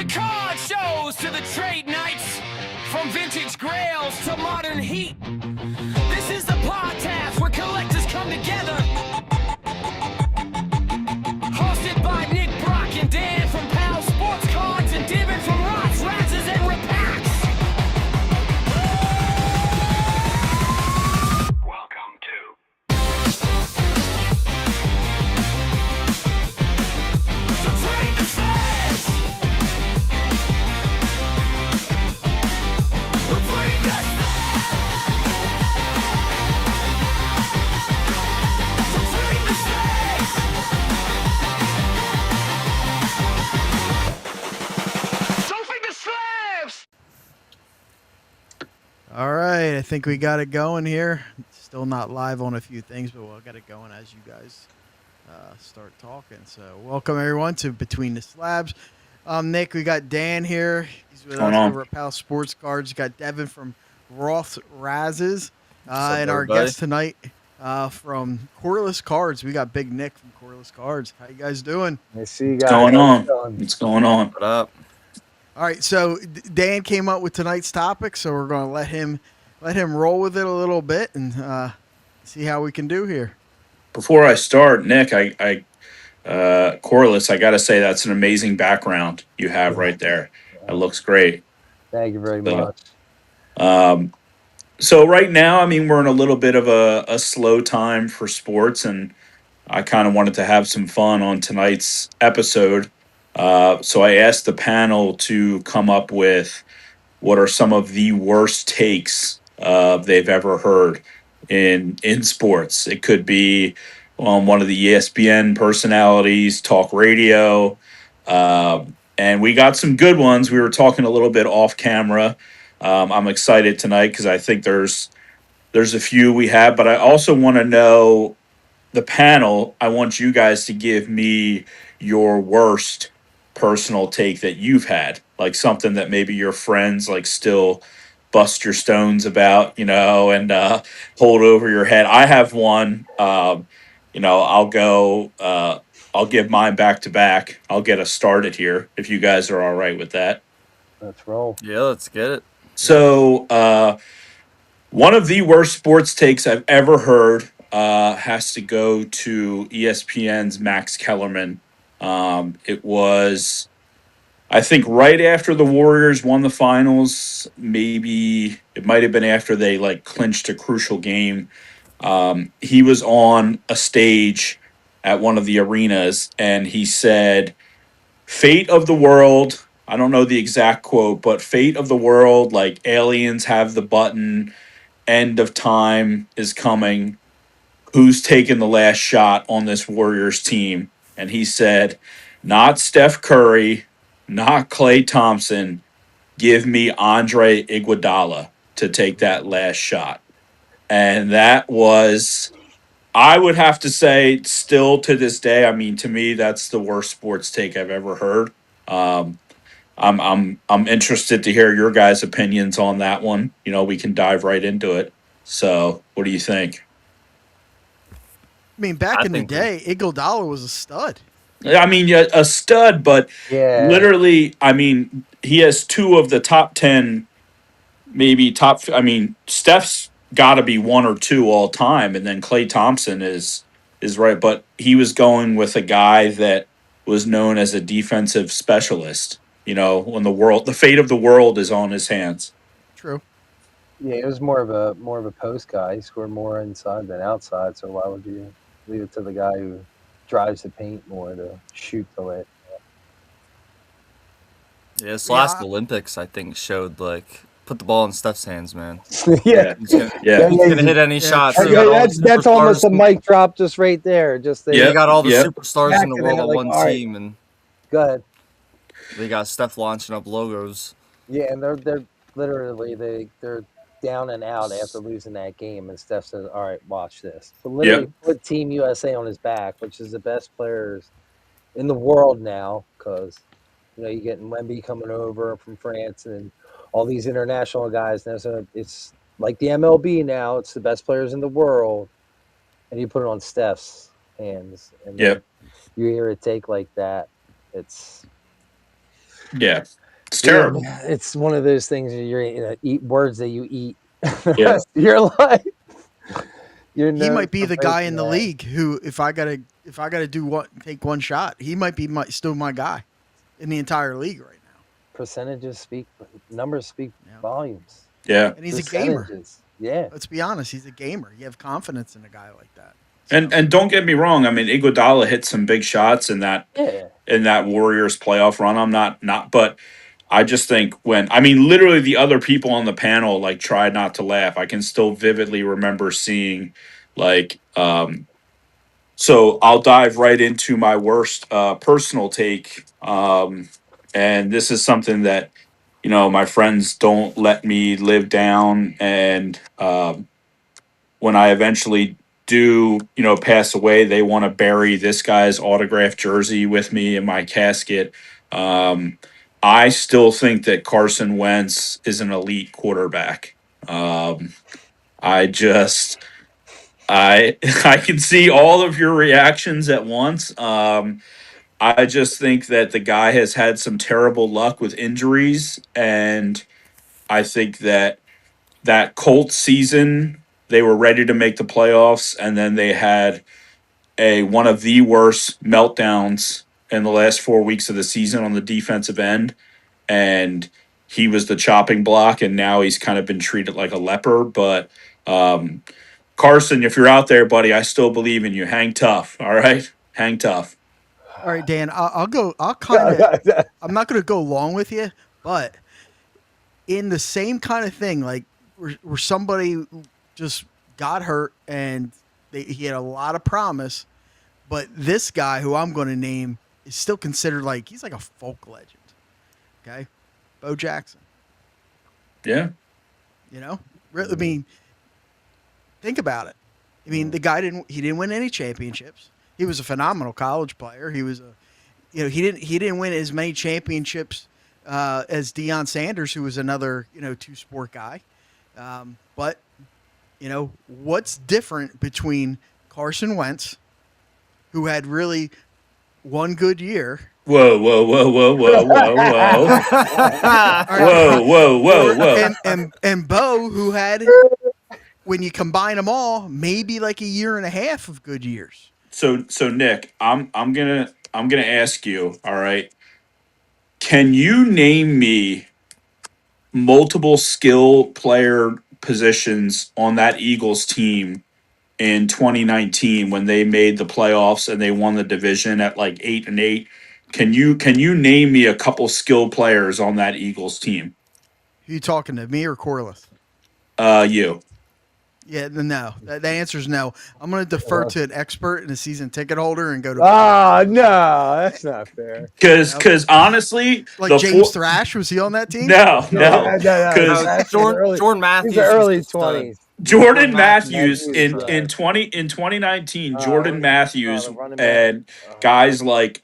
card shows to the trade nights, from vintage grails to modern heat. This is the podcast where collectors come together. Hosted by Nick, Brock, and Dan from Pal Sports Cards, and Devin from Roth, Razzes, and Repacks. Welcome to Between the Slabs. Between the Between the Slabs. Between the Slabs. All right, I think we got it going here. Still not live on a few things, but we'll get it going as you guys start talking. So welcome, everyone, to Between the Slabs. Nick, we got Dan here. He's with us over at Pal Sports Cards. We got Devin from Roth, Razzes. And our guest tonight from Corliss Cards. We got Big Nick from Corliss Cards. How you guys doing? I see you guys. What's going on? What up? All right, so Dan came up with tonight's topic, so we're going to let him roll with it a little bit and see how we can do here. Before I start, Nick, Corliss, I got to say that's an amazing background you have right there. It looks great. Thank you very much. So right now, I mean, we're in a little bit of a slow time for sports, and I kind of wanted to have some fun on tonight's episode. So I asked the panel to come up with what are some of the worst takes they've ever heard in sports. It could be one of the ESPN personalities, talk radio, and we got some good ones. We were talking a little bit off camera. I'm excited tonight because I think there's a few we have, but I also want to know the panel. I want you guys to give me your worst personal take that you've had, like something that maybe your friends like still bust your stones about, and hold over your head. I have one. I'll give mine back to back. I'll get us started here if you guys are all right with that. Let's roll. Yeah, let's get it. So one of the worst sports takes I've ever heard has to go to ESPN's Max Kellerman. It was, I think, right after the Warriors won the finals. Maybe it might have been after they clinched a crucial game. He was on a stage at one of the arenas, and he said, "Fate of the world." I don't know the exact quote, but "Fate of the world, like aliens have the button. End of time is coming. Who's taking the last shot on this Warriors team?" And he said, "Not Steph Curry, not Klay Thompson. Give me Andre Iguodala to take that last shot." And that was, I would have to say, still to this day, I mean, to me, that's the worst sports take I've ever heard. I'm interested to hear your guys' opinions on that one. We can dive right into it. So, what do you think? I mean, back in the day, Iguodala was a stud. I mean, a stud, but literally, I mean, he has two of the top 10, maybe top. I mean, Steph's got to be one or two all time, and then Klay Thompson is right. But he was going with a guy that was known as a defensive specialist. When the fate of the world is on his hands. True. Yeah, it was more of a post guy. He scored more inside than outside. So why would you leave it to the guy who drives the paint more to shoot the last? Yeah, this last Olympics, I think, showed put the ball in Steph's hands, man. Yeah. He's gonna hit any shots. That's almost a mic drop just right there. You got all the superstars in the world on one team, and go ahead. They got Steph launching up logos. Yeah, and they're literally they're down and out after losing that game, and Steph says, "All right, watch this." So literally put Team USA on his back, which is the best players in the world now, because you get Wemby coming over from France and all these international guys now. So it's like the MLB now; it's the best players in the world, and you put it on Steph's hands, and you hear a take like that. It's Yeah, it's Yeah, terrible. man, it's one of those things that you're eat words that you eat the Yeah. rest of your life. You're He known might be for the guy breaking in the that. league who, if I gotta take one shot, he might be still my guy in the entire league right now. Percentages speak, numbers speak Yeah. volumes. Yeah. And he's a gamer. Percentages, yeah. Let's be honest, he's a gamer. You have confidence in a guy like that. And don't get me wrong. I mean, Iguodala hit some big shots Yeah. in that Warriors playoff run. I'm not, but I just think literally the other people on the panel like tried not to laugh. I can still vividly remember seeing like, so I'll dive right into my worst personal take. And this is something that, my friends don't let me live down. And, when I eventually do, pass away, they want to bury this guy's autographed jersey with me in my casket. Um, I still think that Carson Wentz is an elite quarterback. Um, I just, I, I can see all of your reactions at once. I just think that the guy has had some terrible luck with injuries, and I think that Colts season, they were ready to make the playoffs, and then they had one of the worst meltdowns in the last 4 weeks of the season on the defensive end, and he was the chopping block, and now he's kind of been treated like a leper. But Carson, if you're out there, buddy, I still believe in you. Hang tough, all right? Hang tough. All right, Dan, I'll go. I'll kind of. I'm not going to go along with you, but in the same kind of thing, like where somebody just got hurt and he had a lot of promise, but this guy who I'm going to name is still considered like he's like a folk legend. Okay, Bo Jackson. Yeah. I mean, think about it. I mean, the guy didn't win any championships. He was a phenomenal college player. He was he didn't win as many championships as Deion Sanders, who was another, two-sport guy. But, what's different between Carson Wentz, who had really one good year. Whoa, whoa, whoa, whoa, whoa, whoa, whoa. Whoa. And Bo, who had, when you combine them all, maybe like a year and a half of good years. So Nick, I'm gonna ask you, all right. Can you name me multiple skill player positions on that Eagles team in 2019 when they made the playoffs and they won the division at like 8-8? Can you name me a couple skill players on that Eagles team? Are you talking to me or Corliss? You. Yeah, no. The answer is no. I'm going to defer to an expert and a season ticket holder and go to. Oh no, that's not fair. Because honestly, like James Thrash, was he on that team? No. Because Jordan Matthews. These are early 20s. Jordan Matthews in 2019, Jordan Matthews and guys like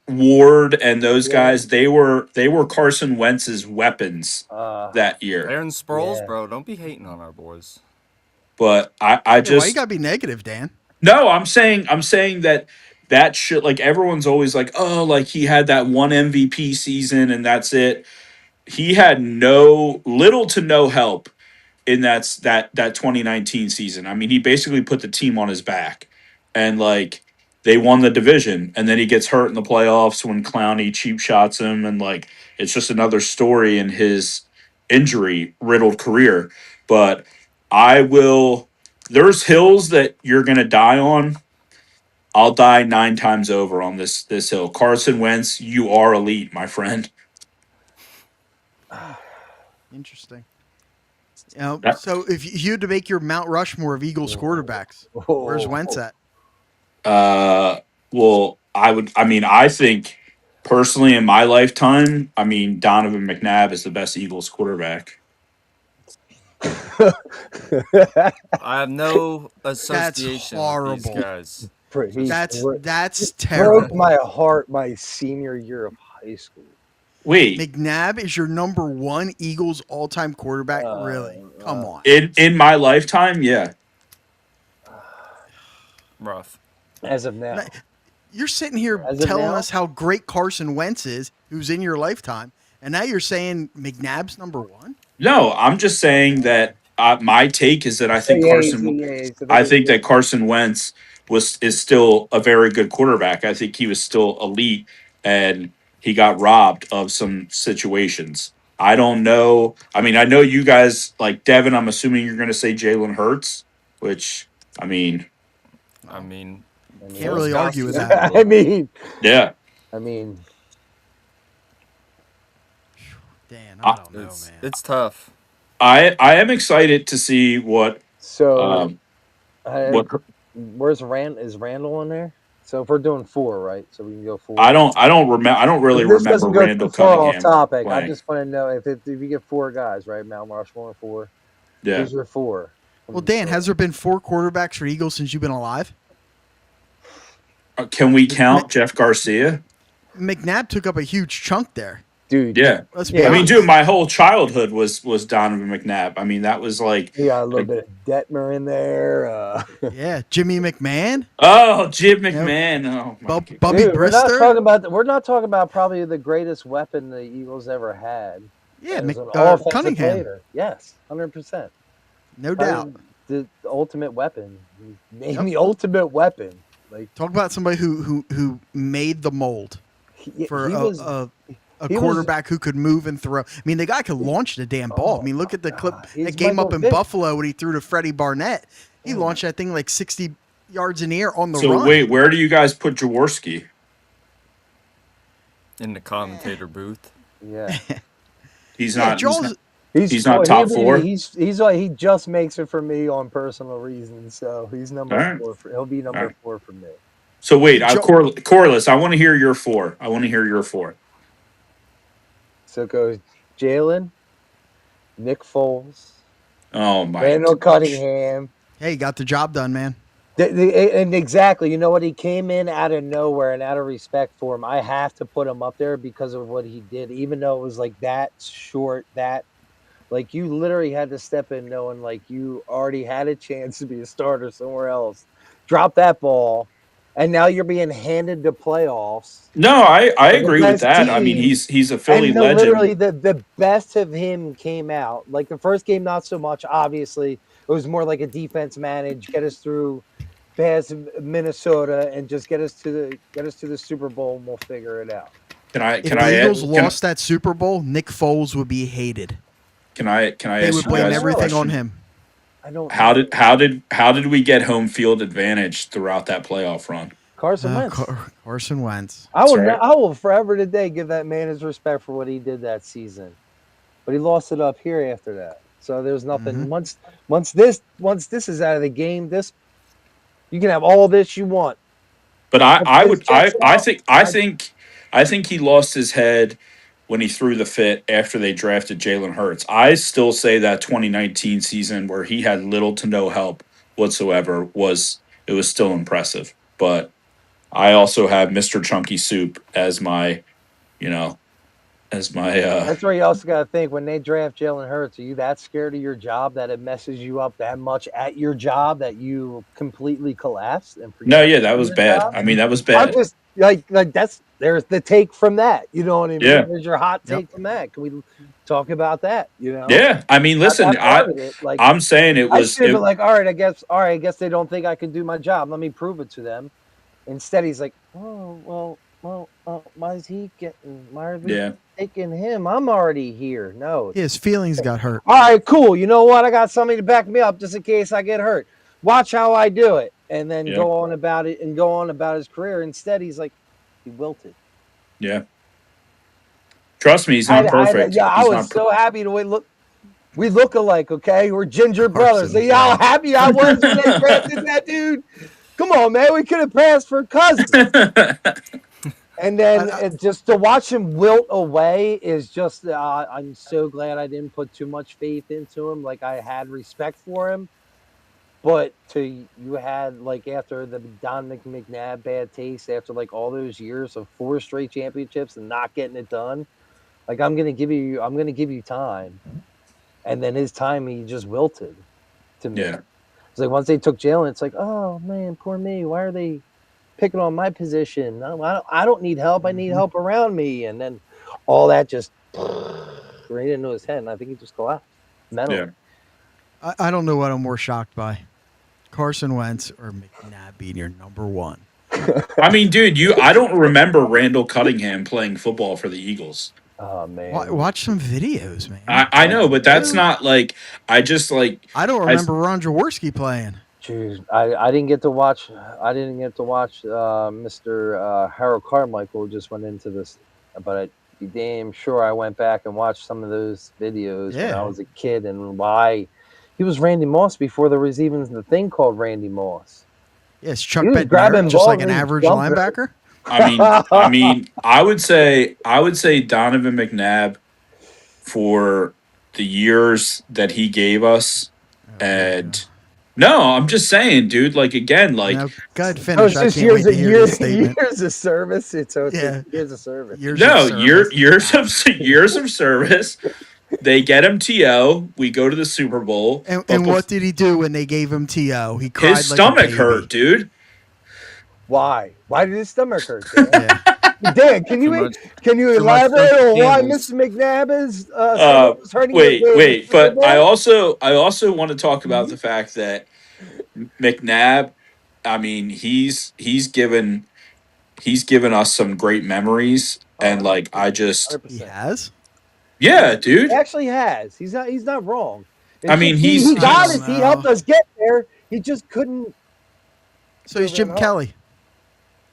Ward and those guys, they were Carson Wentz's weapons that year. Aaron Sproles, bro, don't be hating on our boys. But I just why you gotta be negative, Dan? No, I'm saying that shit, like everyone's always like, oh, like he had that one MVP season and that's it. He had little to no help in that 2019 season. I mean, he basically put the team on his back, and like they won the division, and then he gets hurt in the playoffs when Clowney cheap shots him, and like it's just another story in his injury riddled career. But there's hills that you're gonna die on. I'll die 9 times over on this hill. Carson Wentz, you are elite, my friend. Interesting. So if you had to make your Mount Rushmore of Eagles quarterbacks, where's Wentz at? Well, I think personally in my lifetime, Donovan McNabb is the best Eagles quarterback. I have no association with these guys. That's terrible. Broke my heart my senior year of high school. Wait, McNabb is your number one Eagles all-time quarterback? Really? Come on. In my lifetime, yeah. Rough. As of now. You're sitting here As of telling now? us how great Carson Wentz is, who's in your lifetime, and now you're saying McNabb's number one. No, I'm just saying that my take is that I Oh, think I think that Carson Wentz is still a very good quarterback. I think he was still elite, and he got robbed of some situations. I don't know. I mean, I know you guys like Devin. I'm assuming you're going to say Jalen Hurts, which I mean, I mean, Can't really argue with Super that. Bowl. yeah. I mean, Dan, I I, don't know, It's man. it's tough. I am excited to see so what is Randall in there? So if we're doing 4, right? So we can go 4. I don't remember. I don't really This remember doesn't go too Randall far off Cunningham topic. I playing. just want to know if you get 4 guys, right? Mount Rushmore 4. Yeah. Who's your 4? Well, Dan, has there been 4 quarterbacks for Eagles since you've been alive? Can we count Jeff Garcia? McNabb took up a huge chunk there. Dude? Yeah. Let's be I mean, honest. dude, my whole childhood was Donovan McNabb. I mean, that was like, You got a little bit of Detmer in there. Yeah, Jimmy McMahon, oh, Jim McMahon. Oh my God. Bubby Dude, Brister. we're not talking about probably the greatest weapon the Eagles ever had. Yeah, As an offensive Cunningham, player. Yes, 100%. no doubt. The ultimate weapon. Name the ultimate weapon. Like Talk about somebody who made the mold for he a was quarterback who could move and throw. I mean, the guy could launch the damn ball. I mean, look at the clip He's that game up Michael in Vick. Buffalo when he threw to Freddie Barnett. He launched that thing like 60 yards in the air on the So run. wait, where do you guys put Jaworski? In the commentator booth. Yeah. He's Yeah, not. Jaws. He's not top 4? He's like he just makes it for me on personal reasons. So he's number All right. 4. He'll be number All right. 4 for me. So wait, Joe- Corliss, I want to hear your 4. I want to hear your 4. So it goes Jalen, Nick Foles, Oh my. Randall Cunningham. Hey, got the job done, man. And exactly, you know what? He came in out of nowhere, and out of respect for him, I have to put him up there because of what he did. Even though it was like that short, that like you literally had to step in knowing like you already had a chance to be a starter somewhere else. Drop that ball, and now you're being handed to playoffs. No, I The agree with best that. I mean, team. he's a Philly And legend. literally the best of him came out. Like the first game, not so much. Obviously, it was more like a defense manage, get us through past Minnesota, and just get us to the Super Bowl, and we'll figure it out. If the Eagles lost that Super Bowl, Nick Foles would be hated. Can I They ask would you blame guys a everything on question? him. I don't. How did we get home field advantage throughout that playoff run? Carson Wentz? Carson Wentz. I will. That's right. I will forever today give that man his respect for what he did that season, but he lost it up here after that. So there's nothing. Once this is out of the game, you can have all this you want. But I I think he lost his head when he threw the fit after they drafted Jalen Hurts. I still say that 2019 season where he had little to no help whatsoever was still impressive. But I also have Mr. Chunky Soup as my, That's where you also got to think when they draft Jalen Hurts. Are you that scared of your job that it messes you up that much at your job that you completely collapse and forget? No, yeah, that was your bad. job? I mean, that was I'm bad. just like there's the take from that. You know what I mean? Yeah. There's your hot take from that. Can we talk about that? You know? Yeah, I mean, listen, That part of it, like, I'm saying it I was. should have been like, all right, I guess they don't think I can do my job. Let me prove it to them. Instead, he's like, oh well, why is he getting? Why are we taking him? I'm already here. No, His feelings got hurt. all right, cool. You know what? I got somebody to back me up just in case I get hurt. Watch how I do it, and then go on about it and go on about his career. Instead, he's like, he wilted. Yeah. Trust me, he's not perfect. I was so happy to look. We look alike, okay? We're ginger brothers. See how happy I was when they drafted that dude? Come on, man. We could have passed for Cousins. And then just to watch him wilt away is just, I'm so glad I didn't put too much faith into him. Like, I had respect for him. But you had, like, after the Don McNabb bad taste, after, like, all those years of 4 straight championships and not getting it done, like, I'm going to give you time. And then his time, he just wilted to me. Yeah. It's like once they took Jalen, it's like, oh, man, poor me. Why are they picking on my position. No, I don't need help. I need help around me. And then all that just right into his head. And I think he just collapsed mentally. Yeah. I don't know what I'm more shocked by. Carson Wentz or McNabb being your number one. I mean, dude, I don't remember Randall Cunningham playing football for the Eagles. Oh, man. Watch some videos, man. I know, but that's not like I don't remember Ron Jaworski playing. Jeez, I didn't get to watch. I didn't get to watch Mr. Harold Carmichael just went into this, but I'd be damn sure I went back and watched some of those videos when I was a kid and why he was Randy Moss before there was even the thing called Randy Moss. Yes, Chuck Bednarik, just like an average linebacker. I mean, I would say Donovan McNabb for the years that he gave us, and no, I'm just saying, dude. Like again, like go ahead, finish. I can't wait to hear this statement. Years of service. Years of service. Years of service. They get him TO. We go to the Super Bowl. And what did he do when they gave him TO? He cried. His stomach hurt, dude. Why? Why did his stomach hurt? Dan, can you elaborate on why Mr. McNabb is hurting? Wait. But I also want to talk about the fact that McNabb. I mean, he's given us some great memories, and like I just 100%. He has. Yeah, dude. He actually has. He's not wrong. I mean, he got us. He helped us get there. He just couldn't. So he's Jim Kelly.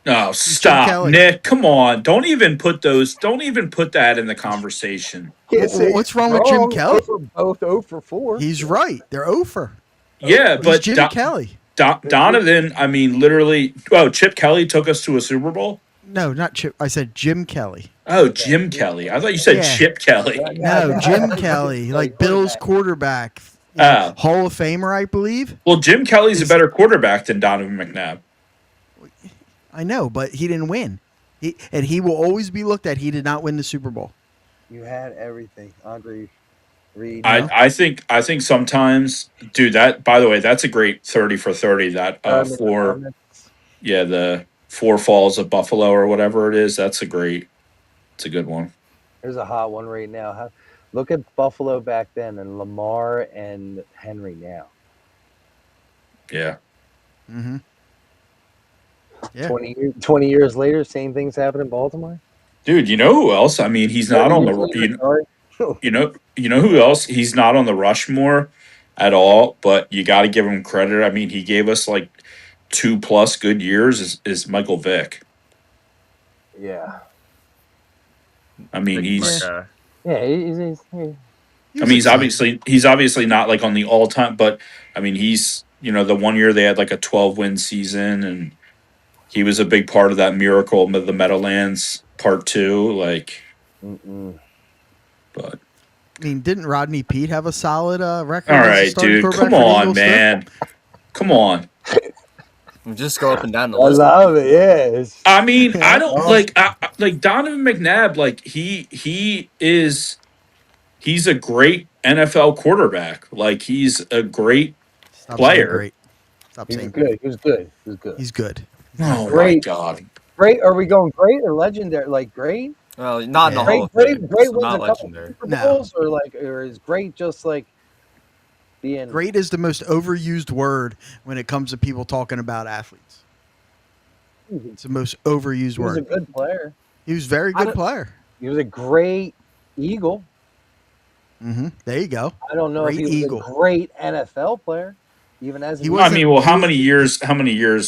No, stop, Nick. Come on. Don't even put that in the conversation. What's wrong with Jim Kelly? Both 0 for 4. He's right. They're 0 for. Yeah, but Jim Kelly. Donovan, I mean, literally. Oh, Chip Kelly took us to a Super Bowl? No, not Chip. I said Jim Kelly. Oh, Jim Kelly. I thought you said Chip Kelly. No, Jim Kelly, like Bill's quarterback. Hall of Famer, I believe. Well, Jim Kelly's a better quarterback than Donovan McNabb. I know, but he didn't win. He will always be looked at. He did not win the Super Bowl. You had everything, Andre Reed. I think sometimes, dude. That, by the way, that's a great 30 for 30. That the 4 Falls of Buffalo or whatever it is. It's a good one. There's a hot one right now. Look at Buffalo back then and Lamar and Henry now. Yeah. Mm-hmm. Yeah. 20 years later, same things happen in Baltimore. Dude, you know who else? I mean, he's not on the you know who else? He's not on the Rushmore at all, but you got to give him credit. I mean, he gave us like 2+ good years is Michael Vick. Yeah. I mean, he's obviously not like on the all-time, but I mean, he's, the one year they had like a 12-win season, and he was a big part of that miracle of the Meadowlands Part 2. Like, but I mean, didn't Rodney Peete have a solid record? All right, dude, come on, man, come on. Just go up and down the list. I love it. Yeah. I mean, I don't like Donovan McNabb. Like he's a great NFL quarterback. Like he's a great player. Stop saying great. He was good. He's good. Oh my God. Great. Are we going great or legendary? Like great? Well, not in the Hall of Fame. Great wins not a couple legendary. Super Bowls, or is great just like being great is the most overused word when it comes to people talking about athletes. It's the most overused word. He was a good player. He was a very good player. He was a great Eagle. Mm-hmm. There you go. I don't know if he was a great NFL player, even as he was. I mean, well, how many years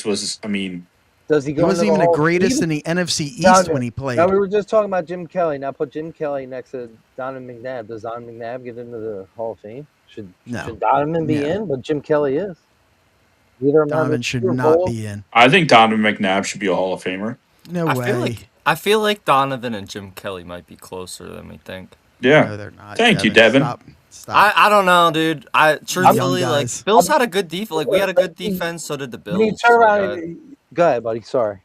was? I mean, does he go? He wasn't even the greatest in the NFC East when he played. Now we were just talking about Jim Kelly. Now put Jim Kelly next to Donovan McNabb. Does Donovan McNabb get into the Hall of Fame? Should Donovan be in? But Jim Kelly is. Donovan should not be in. I think Donovan McNabb should be a Hall of Famer. No way. I feel like Donovan and Jim Kelly might be closer than we think. Yeah. No, they're not. Thank you, Devin. Stop. I don't know, dude. Truthfully, like, Bills had a good defense. Like, we had a good defense. So did the Bills. Turn around. Go ahead, buddy. Sorry.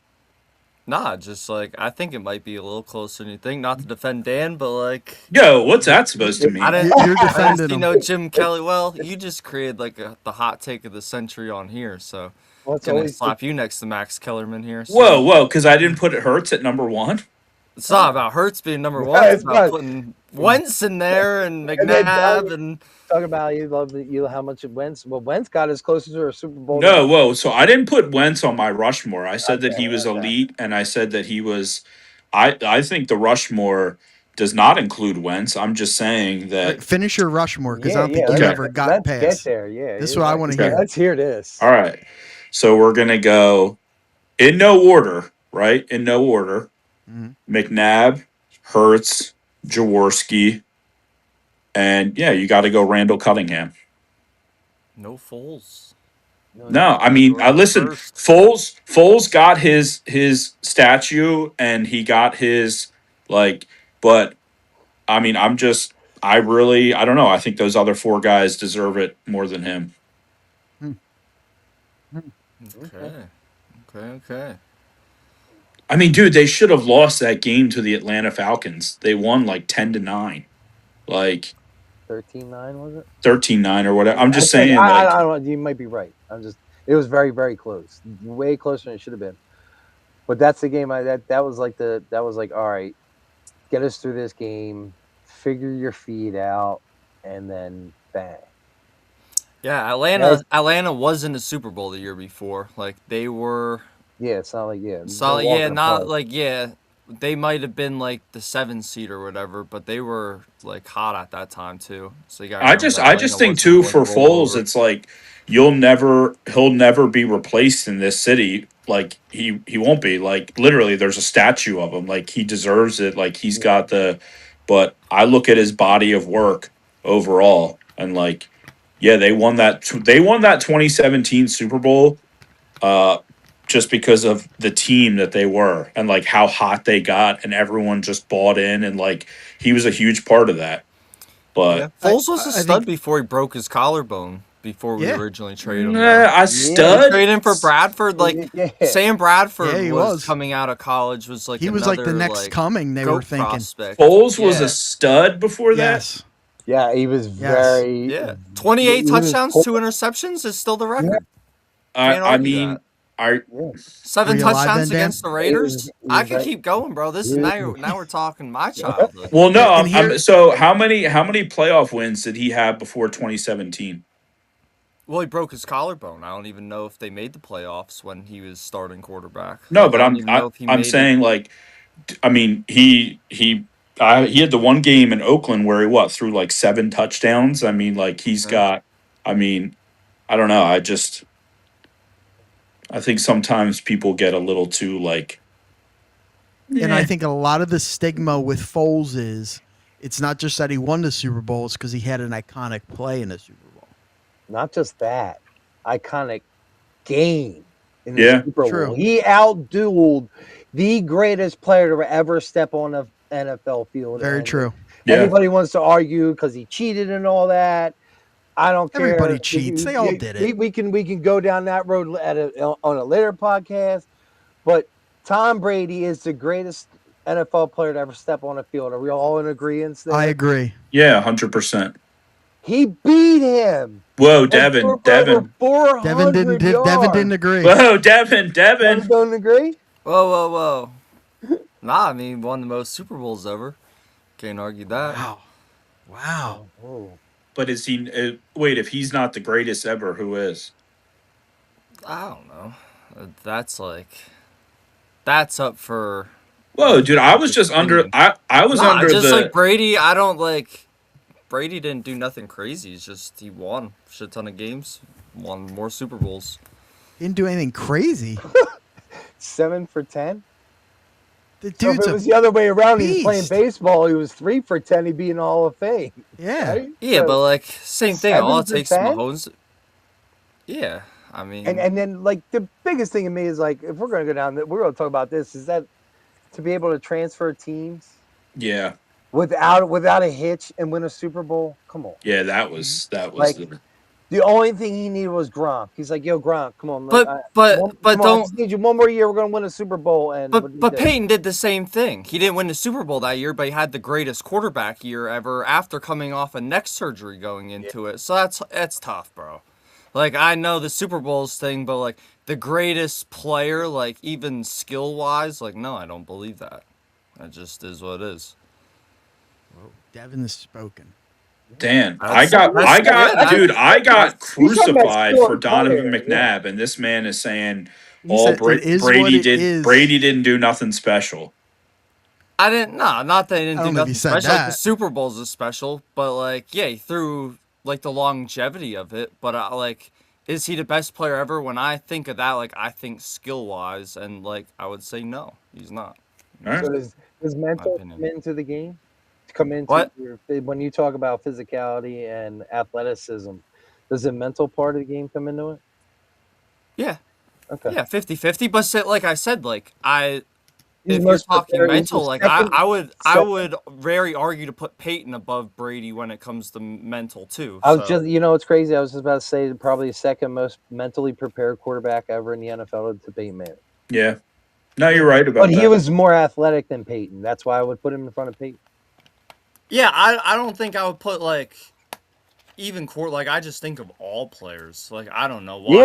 Nah, just like I think it might be a little closer than you think. Not to defend Dan, but like Yo, what's that supposed to I mean? didn't. You're I defending didn't see him. no Jim Kelly. Well, you just created like the hot take of the century on here, so Well, it's gonna always slap you next to Max Kellerman here. Whoa, So whoa, because I didn't put Hurts at number one. it's not about Hurts being number No, one. It's it's about not. putting Wentz in there and And then McNabb and talking about how much it Wentz. Well, Wentz got us closer to a Super Bowl. No, whoa. So I didn't put Wentz on my Rushmore. I said that Okay, he was okay. elite, and I said that he was. I think the Rushmore does not include Wentz. I'm just saying All that. right, finish your Rushmore because I Yeah, don't think yeah. you Okay. ever got Let's get past. there. Yeah, This is what I want to Okay. hear. Let's hear this. All right. So we're gonna go in no order, right? In no order. Mhm. McNabb, Hurts, Jaworski, and yeah, you got to go Randall Cunningham. no Foles. No, I mean, I George listen. first. Foles got his statue, and he got his like. But I mean, I really, I don't know. I think those other four guys deserve it more than him. Okay. I mean, dude, they should have lost that game to the Atlanta Falcons. They won like 10-9, like 13-9 was it? 13-9 or whatever. I'm just I think saying, like, I don't know. You might be right. It was very, very close. Way closer than it should have been. But that's the game. That was like all right. Get us through this game. Figure your feet out, and then bang. Yeah, Atlanta was in the Super Bowl the year before. Like they were Yeah, it's not like solid. they're Yeah, walking not apart. like yeah. They might have been like the 7 seed or whatever, but they were like hot at that time too. So you got to remember that I Atlanta just think wasn't too going to for roll Foles, over. it's like he'll never be replaced in this city. Like he won't be. Like literally, there's a statue of him. Like he deserves it. Like he's got the. But I look at his body of work overall, and like, yeah, they won that. They won that 2017 Super Bowl. Just because of the team that they were and like how hot they got and everyone just bought in and like he was a huge part of that. Yeah, But Foles was a I stud think before he broke his collarbone. Before we Yeah. originally traded him, nah, though. I Yeah. stud. Trade him for Bradford, like Yeah. Sam Bradford Yeah, he was was. coming out of college, was like He was another like the next coming. They were goat thinking. prospect. Foles was Yeah. a stud before that. Yes. Yeah, he was very. Yeah, 28 he was touchdowns, cold. 2 interceptions is still the record. Can't I argue mean, that. I 7 Were you alive touchdowns then, Dan? against the Raiders. he I was could like- keep going, bro. This is he- now we're talking my childhood. well, no, And here- so how many playoff wins did he have before 2017? Well, he broke his collarbone. I don't even know if they made the playoffs when he was starting quarterback. No, Like, but I don't even know if he I'm made it. saying like, I mean he had the one game in Oakland where he threw like 7 touchdowns. I mean, like he's Okay. got. I mean, I don't know. I think sometimes people get a little too like. And I eh. think a lot of the stigma with Foles is it's not just that he won the Super Bowl, it's because he had an iconic play in the Super Bowl. Not just that, iconic game in the Yeah. Super Bowl. True. He outdueled the greatest player to ever step on an NFL field. Very And true. Yeah. Anybody wants to argue because he cheated and all that. I don't care. Everybody cheats. They all did it. We can go down that road on a later podcast. But Tom Brady is the greatest NFL player to ever step on a field. Are we all in agreement there? I agree. Yeah, 100%. He beat him. Whoa, And Devin, for over Devin. 400 Devin didn't yards. agree. Whoa, Devin. Devin don't agree? Whoa. Nah, I mean, won the most Super Bowls ever. Can't argue that. Wow. Oh. But is he? Wait, if he's not the greatest ever, who is? I don't know. That's up for. Whoa, dude! I was just under. I was under just the. like Brady. I don't like. Brady didn't do nothing crazy. It's just he won a shit ton of games, won more Super Bowls. Didn't do anything crazy. 7 for 10? The So if dude's it was the other way around, he was playing beast. baseball, he was 3 for 10, he'd be in the Hall of Fame. yeah. Right? Yeah, So- but like same thing. All it 7 for takes 10? Mahomes. Yeah, I mean. And then like the biggest thing to me is like if we're gonna go down, we're gonna talk about this. Is that to be able to transfer teams Yeah, without a hitch and win a Super Bowl? Come on, yeah. That was Like, the. The only thing he needed was Gronk. He's like, "Yo, Gronk, come on, But come on, I don't. just need you one more year. We're gonna win a Super Bowl." And what did he But do? Peyton did the same thing. He didn't win the Super Bowl that year, but he had the greatest quarterback year ever after coming off a neck surgery going into it. So that's tough, bro. Like, I know the Super Bowls thing, but like the greatest player, like even skill wise, like no, I don't believe that. That just is what it is. Well, Devin has spoken. Dan, That's- dude, I got He's talking about crucified skill for and Donovan player, McNabb, and this man is saying He said it is what Brady it did. is. Brady didn't do nothing special. I didn't. No, not that he didn't I do don't know if nothing he said special. Like the that. Super Bowls is special, but like, yeah, he threw like the longevity of it. But like, is he the best player ever? When I think of that, like, I think skill wise, and like, I would say no, he's not. All right. So does mental opinion. come into the game? Come into What? when you talk about physicality and athleticism, does the mental part of the game come into it? Yeah, Okay. yeah, 50-50. But like I said, like He's if you're most talking prepared. He's the mental, like second- I would very argue to put Peyton above Brady when it comes to mental too. I was so. just, it's crazy. I was just about to say probably the second most mentally prepared quarterback ever in the NFL to Peyton Manning. Yeah. No, you're right about But that. he was more athletic than Peyton. That's why I would put him in front of Peyton. Yeah, I don't think I would put like even court. Like I just think of all players. Like I don't know. You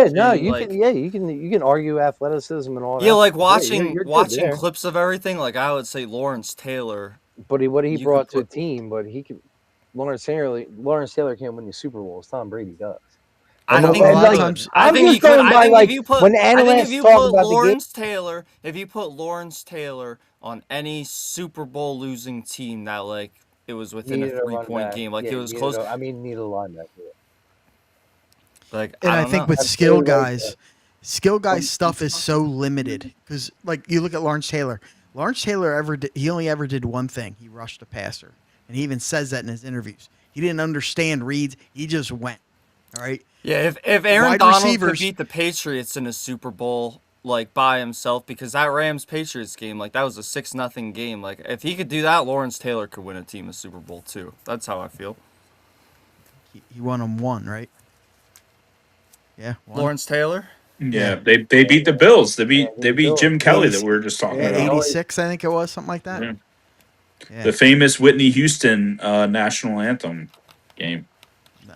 like, can. Yeah, you can argue athleticism and all that. Yeah, like Yeah, you're good watching there. clips of everything. Like I would say Lawrence Taylor. But what he You brought could to a team, but he could. Lawrence Taylor can't win the Super Bowls. Tom Brady does. I And think a he lot of could. times- I I'm think just he could. going by, I think like, if you put when I think analysts if you talk put about the game- Lawrence Taylor, if you put Lawrence Taylor on any Super Bowl losing team that like it was within a Needed a run 3-point back. game, like Yeah, it was needed close. needed a linebacker. Like And I don't think know. with That's skill really right guys, skill guys stuff is so limited because, like, you look at Lawrence Taylor. Lawrence Taylor he only ever did one thing. He rushed a passer, and he even says that in his interviews. He didn't understand reads. He just went. All right. Yeah, if Aaron Wide Donald receivers- could beat the Patriots in a Super Bowl like by himself, because that Rams Patriots game, like that was a 6-0 game. Like if he could do that, Lawrence Taylor could win a team a Super Bowl too. That's how I feel. He won them one, right? Yeah. One. Lawrence Taylor. Yeah, they beat the Bills. They beat Bills. Jim Kelly that we were just talking Yeah, about. 86, I think it was, something like that. Yeah. Yeah. The famous Whitney Houston national anthem game.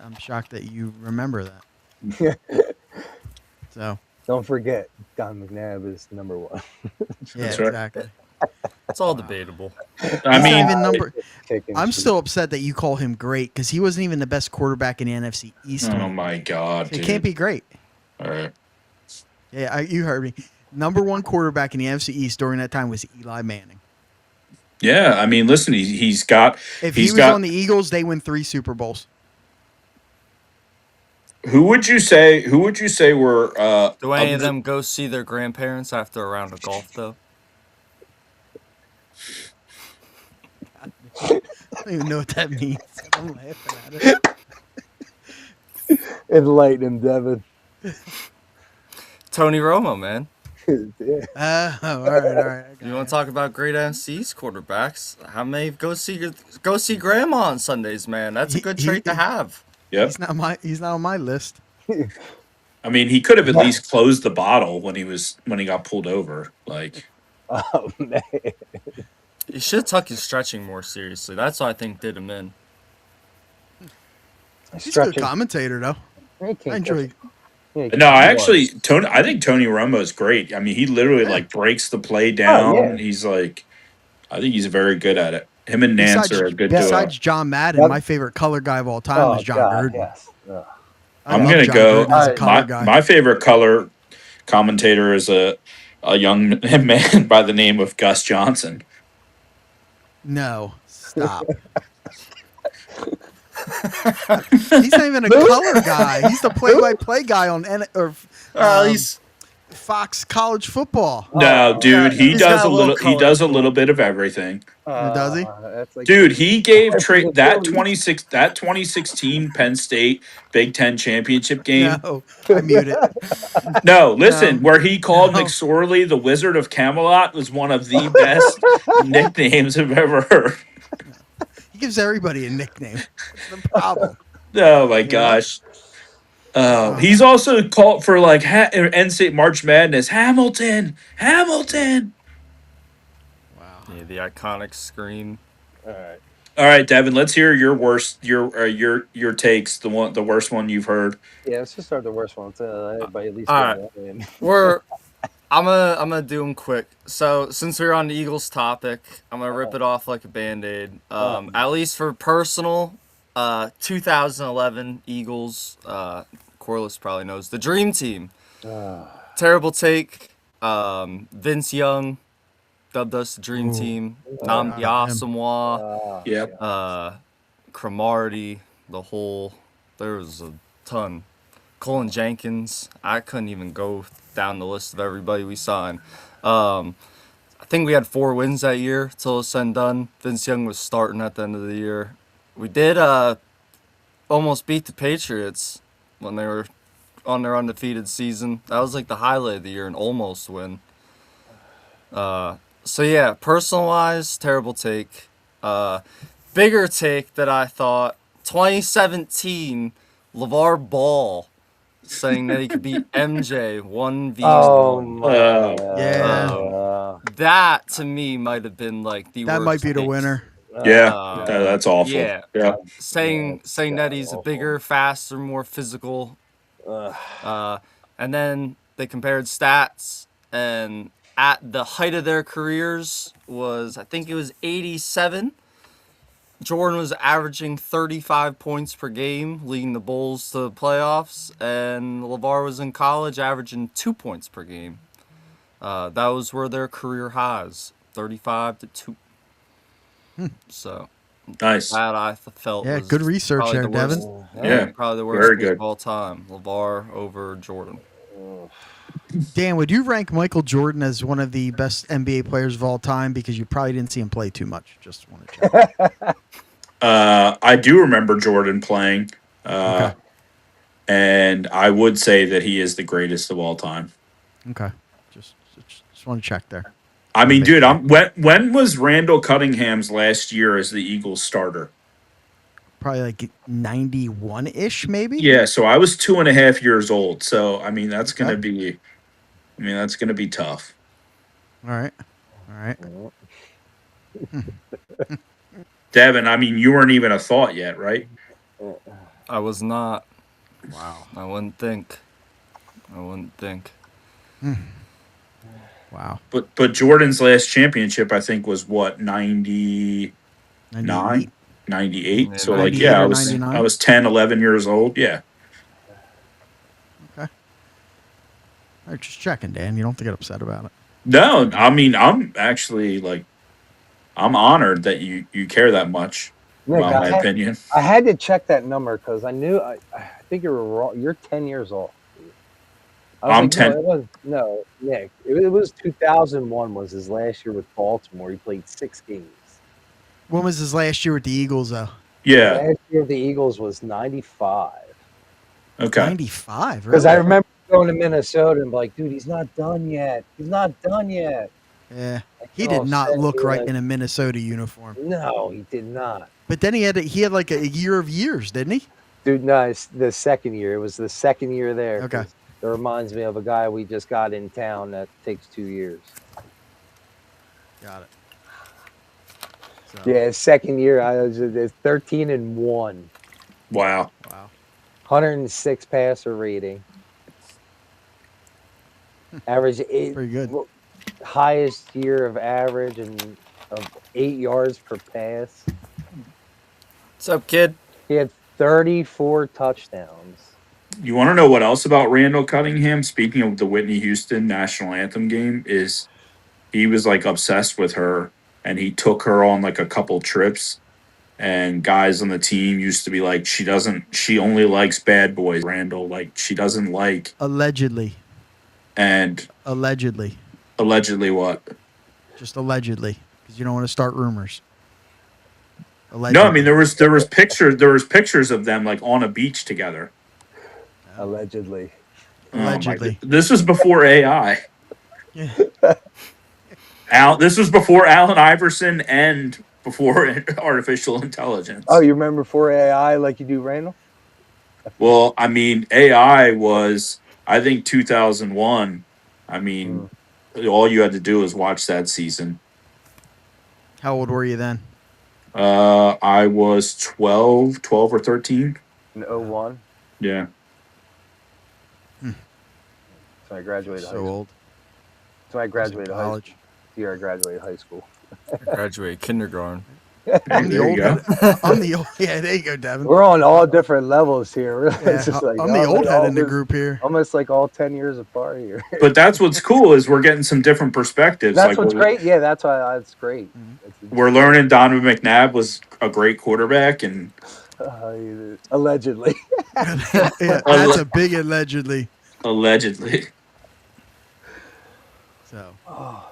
I'm shocked that you remember that. So, Don't forget, Don McNabb is number one. yeah, That's right. exactly. It's all debatable. I He's mean, not even number. Kicking I'm shit. still upset that you call him great because he wasn't even the best quarterback in the NFC East. oh my God, It dude. can't be great. All right. Yeah, you heard me. Number one quarterback in the NFC East during that time was Eli Manning. Yeah, I mean, listen, he's got. If he he's was got. on the Eagles, they win 3 Super Bowls. Who would you say? Who would you say were? Do any of them go see their grandparents after a round of golf though? I don't even know what that means. I'm laughing at it. Enlighten him, Devin. Tony Romo, man. Yeah. All right. I got You want it. to talk about great NFC's quarterbacks? How many go see grandma on Sundays, man? That's a good trait to have. Yep. He's not on my list. I mean, he could have at least closed the bottle when he got pulled over. Like, Oh man. He should tuck his stretching more seriously. That's what I think did him in. He's a good commentator, though. I enjoy. no, I think Tony Romo is great. I mean, he literally like breaks the play down. yeah. He's like, I think he's very good at it. Him and Nance are a good duo. Besides John Madden, Yep. my favorite color guy of all time was John Gruden. Yes. Oh. I I'm love gonna John go. Gruden as a color guy. My favorite color commentator is a young man by the name of Gus Johnson. No, stop. He's not even a color guy. He's the play-by-play guy on He's Fox College Football. No, dude, he he's does got a a little little. He color does a to little bit of everything. Does he? That's like, Dude, he gave That's that the 2016 Penn State Big Ten championship game. No, I mute it. No, listen, where he called No. McSorley the Wizard of Camelot was one of the best nicknames I've ever heard. He gives everybody a nickname. What's the problem? Oh my gosh. He's also called for like NCAA March Madness. Hamilton. Wow. Yeah, the iconic scream. All right. All right, Devin. Let's hear your worst, your takes. The worst one you've heard. Yeah, let's just start the worst one. So everybody at least All get right. one in. I'm gonna do them quick. So since we're on the Eagles topic, I'm gonna rip it off like a band-aid. At least for personal, 2011 Eagles. Corliss probably knows the Dream Team. Terrible take. Vince Young dubbed us the Dream Team. Namdi Asamoah, Yep. Cromartie, the whole. There was a ton. Colin Jenkins. I couldn't even go down the list of everybody we signed. I think we had 4 wins that year till it's said and done. Vince Young was starting at the end of the year. We did almost beat the Patriots when they were on their undefeated season. That was like the highlight of the year, an almost win. So yeah, personal-wise, terrible take. Bigger take that I thought, 2017, LeVar Ball saying that he could beat MJ 1v1. Oh my! Yeah. That to me might have been like the That worst. might be the take. winner. Yeah. That's awful. Yeah. Yeah. Saying that he's awful. a bigger, faster, more physical. And then they compared stats, and at the height of their careers I think it was 87. Jordan was averaging 35 points per game, leading the Bulls to the playoffs, and LeVar was in college averaging 2 points per game. Those were their career highs, 35 to 2. So Nice. that I felt Yeah, was good research probably there, the worst, Devin. Yeah. probably the worst Very pick good. of all time. LeVar over Jordan. Dan, would you rank Michael Jordan as one of the best NBA players of all time? Because you probably didn't see him play too much. Just want to check. I do remember Jordan playing, Okay. and I would say that he is the greatest of all time. Okay. Just want to check there. I mean, Make dude, sure. when was Randall Cunningham's last year as the Eagles starter? Probably like 91-ish, maybe? Yeah, so I was 2.5 years old. So I mean, that's Okay. gonna be tough. All right. Devin, I mean, you weren't even a thought yet, right? I was not. Wow. I wouldn't think. Wow. But Jordan's last championship, I think, was what, 99? 98? 98. Yeah, So like, 98 yeah, or I was 99? 10, 11 years old. Yeah. Okay. All right, just checking, Dan. You don't have to get upset about it. No, I mean, I'm actually like, I'm honored that you care that much Nick, about my opinion. I had to check that number because I knew I think you were wrong. You're 10 years old. I was I'm like, 10. No, it was no, Nick. It was 2001 was his last year with Baltimore. He played 6 games. When was his last year with the Eagles, though? Yeah. Last year of the Eagles was 95. Okay. 95, Because really? I remember going to Minnesota and be like, dude, he's not done yet. Yeah. He did Oh, not shit, look dude, right like- in a Minnesota uniform. No, he did not. But then he had like a year of years, didn't he? Dude, no, it's the second year. It was the second year there. Okay. 'cause It reminds me of a guy we just got in town that takes 2 years. Got it. So, Yeah, his second year, I was 13-1, Wow. Wow. 106 passer rating, average 8, Pretty good. highest year of average and of 8 yards per pass. What's up, kid? He had 34 touchdowns. You want to know what else about Randall Cunningham? Speaking of the Whitney Houston national anthem game, is he was like obsessed with her, and he took her on like a couple trips. And guys on the team used to be like, she only likes bad boys. Randall, like, she doesn't like. Allegedly. And Allegedly. allegedly what? Just allegedly. Because you don't want to start rumors. Allegedly. No, I mean there was pictures of them like on a beach together. Allegedly. Allegedly. This was before AI. Yeah. This was before Allen Iverson and before artificial intelligence. Oh, you remember 4 AI like you do Randall? Well, I mean, AI was, I think, 2001. I mean, all you had to do was watch that season. How old were you then? I was 12 or 13. In 01. Yeah. So I graduated high So school. old. So I I was in graduated high school. college. The year I graduated high school. I graduated kindergarten. I'm the There you old go. head. I'm the old. Yeah, there you go, Devin. We're on all different levels here. Really. Yeah, It's just like, I'm the oh, old they're head all in the just group here. almost like all 10 years apart here. But that's what's cool is we're getting some different perspectives. That's like what's great. Yeah, that's why it's great. we're learning Donovan McNabb was a great quarterback, and Allegedly. Yeah, that's a big allegedly. allegedly. So All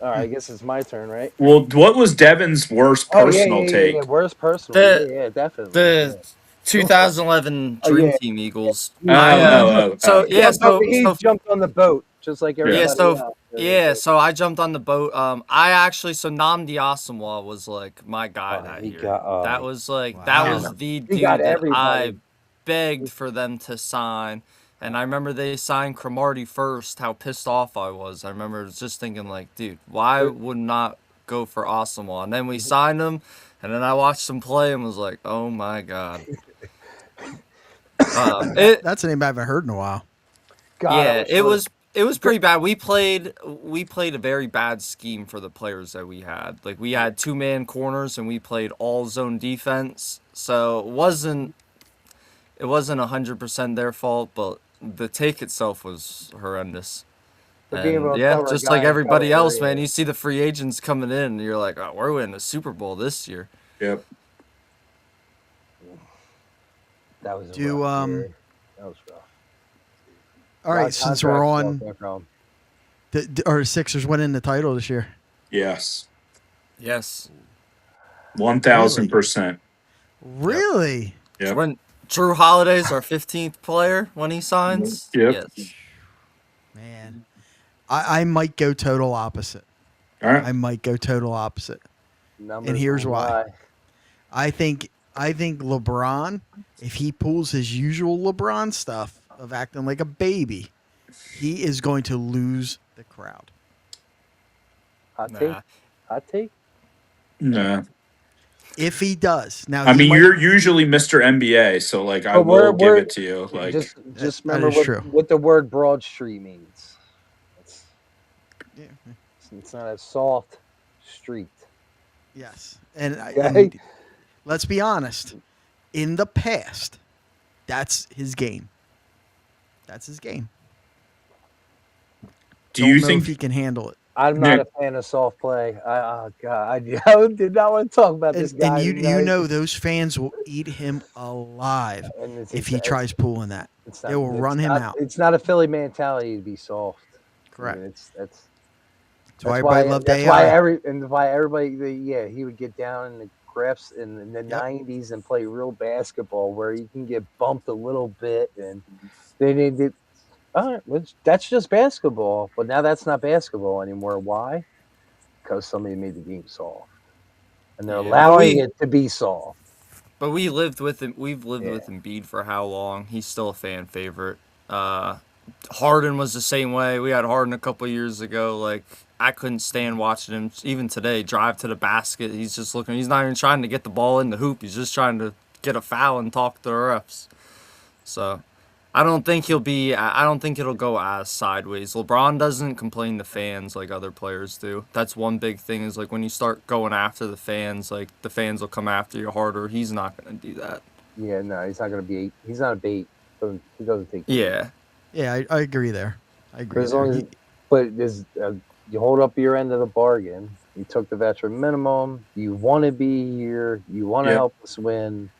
right, I guess it's my turn, right? Well, what was Devin's worst personal yeah. take? Where's personal? The- Yeah, definitely. The 2011 Oh, Dream yeah. Team Eagles. Oh. He jumped on the boat just like everybody else. So I jumped on the boat. I actually, so Namdi Asamoah was like my guy that he year. got- that was like Wow. that was the dude got that I everybody. begged for them to sign. And I remember they signed Cromartie first. How pissed off I was. I remember just thinking like, dude, why would not go for Asamoah? And then we signed him, and then I watched him play and was like, oh my god. that's a name I haven't heard in a while. God, I Yeah, wish it was pretty bad. We played a very bad scheme for the players that we had. Like we had 2-man corners and we played all zone defense. So it wasn't 100% their fault, but the take itself was horrendous. To be able And to yeah, cover a just guy like and everybody cover else, area. man. You see the free agents coming in, and you're like, oh, we're winning the Super Bowl this year. Yep. That was a Do, rough year. That was rough. All A lot right, of since we're contracts on, walking around. are Sixers winning the title this year? Yes. Yes. 1000%. Really? Yep. When Drew Holiday's our 15th player when he signs. Yep. Yes. Man, I might go total opposite. All right. I might go total opposite. Numbers And here's don't why. lie. I think LeBron, if he pulls his usual LeBron stuff of acting like a baby, he is going to lose the crowd. Hot Nah. take. Hot take. No. If he does, now I he mean, might- you're usually Mr. NBA, so like I But will give we're- it to you. Like, just that remember is true. what the word Broad Street means. Yeah. It's not a soft street. Yes, and Okay. let's be honest. In the past, that's his game. That's his game. do you Don't know if he think? can handle it? I'm not Nick. a fan of soft play. Oh God, I did not want to talk about this guy. And you tonight. know those fans will eat him alive And it's- if he it's- tries pulling that. it's They will it's run him not- out. It's not a Philly mentality to be soft. Correct. I mean, that's why everybody loved that's AI. why everybody he would get down in the graphs in the 90s and play real basketball where you can get bumped a little bit and they need it. All right, that's just basketball, but now that's not basketball anymore. Why? Because somebody made the game soft, and they're Yeah, allowing it to be soft. But we lived with him. We've lived Yeah. with Embiid for how long? He's still a fan favorite. Harden was the same way. We had Harden a couple years ago. Like I couldn't stand watching him. Even today, drive to the basket. He's just looking. He's not even trying to get the ball in the hoop. He's just trying to get a foul and talk to the refs. So I don't think he'll be. I don't think it'll go as sideways. LeBron doesn't complain to fans like other players do. That's one big thing. Is like when you start going after the fans, like the fans will come after you harder. He's not going to do that. Yeah, no, he's not going to be. He's not a bait. He doesn't take. Yeah. Yeah, I agree there. I agree. As there. long as, but there's, you hold up your end of the bargain. You took the veteran minimum. You want to be here. You want to Yep. help us win.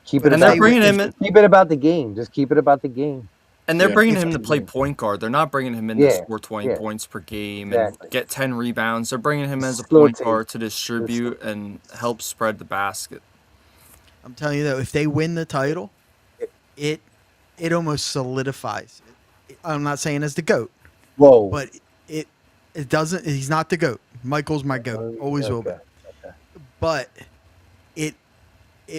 Keep it. And about they're bringing him in. Keep it about the game. Just keep it about the game. And they're Yeah. bringing him to play point guard. They're not bringing him in to Yeah, score 20 yeah. points per game Exactly. and get 10 rebounds. They're bringing him as a Slow point tape. guard to distribute and help spread the basket. I'm telling you though, if they win the title, it almost solidifies. I'm not saying as the GOAT, Whoa. but it doesn't. He's not the GOAT. Michael's my GOAT. Always will be. Okay. But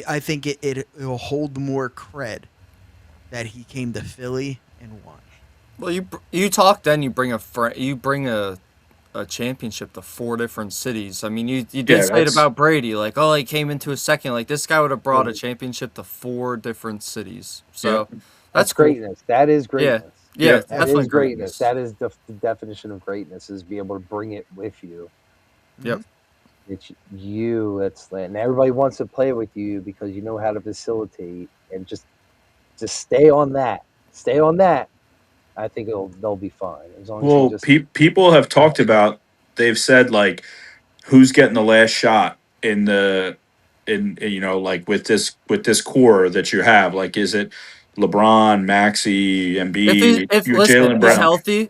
I think it will hold more cred that he came to Philly and won. Well, you talk then you bring a championship to 4 different cities. I mean, you did Yeah, say it that's about Brady, like, oh, he came into a second. Like, this guy would have brought a championship to 4 different cities. So that's cool. greatness. That is Yeah, greatness. yeah, Yeah. That definitely is greatness. That is the definition of greatness, is be able to bring it with you. Yep. It's you. And everybody wants to play with you because you know how to facilitate, and just stay on that. Stay on that. I think they'll be fine as long as you well, just. people have talked about. They've said like, who's getting the last shot in the like with this core that you have. Like, is it LeBron, Maxi, Embiid, If you listen, Jalen Brown?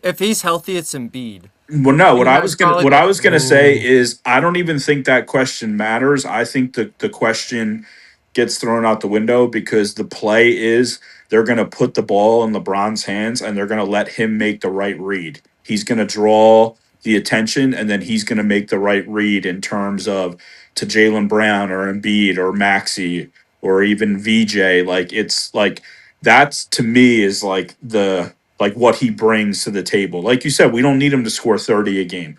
if he's healthy, it's Embiid. Well, no. What Embiid I has was gonna probably what I was gonna say Ooh. is I don't even think that question matters. I think the question gets thrown out the window because the play is they're gonna put the ball in LeBron's hands and they're gonna let him make the right read. He's gonna draw the attention and then he's gonna make the right read in terms of to Jalen Brown or Embiid or Maxi or even VJ. Like it's like that's to me is like the like what he brings to the table. Like you said, we don't need him to score 30 a game.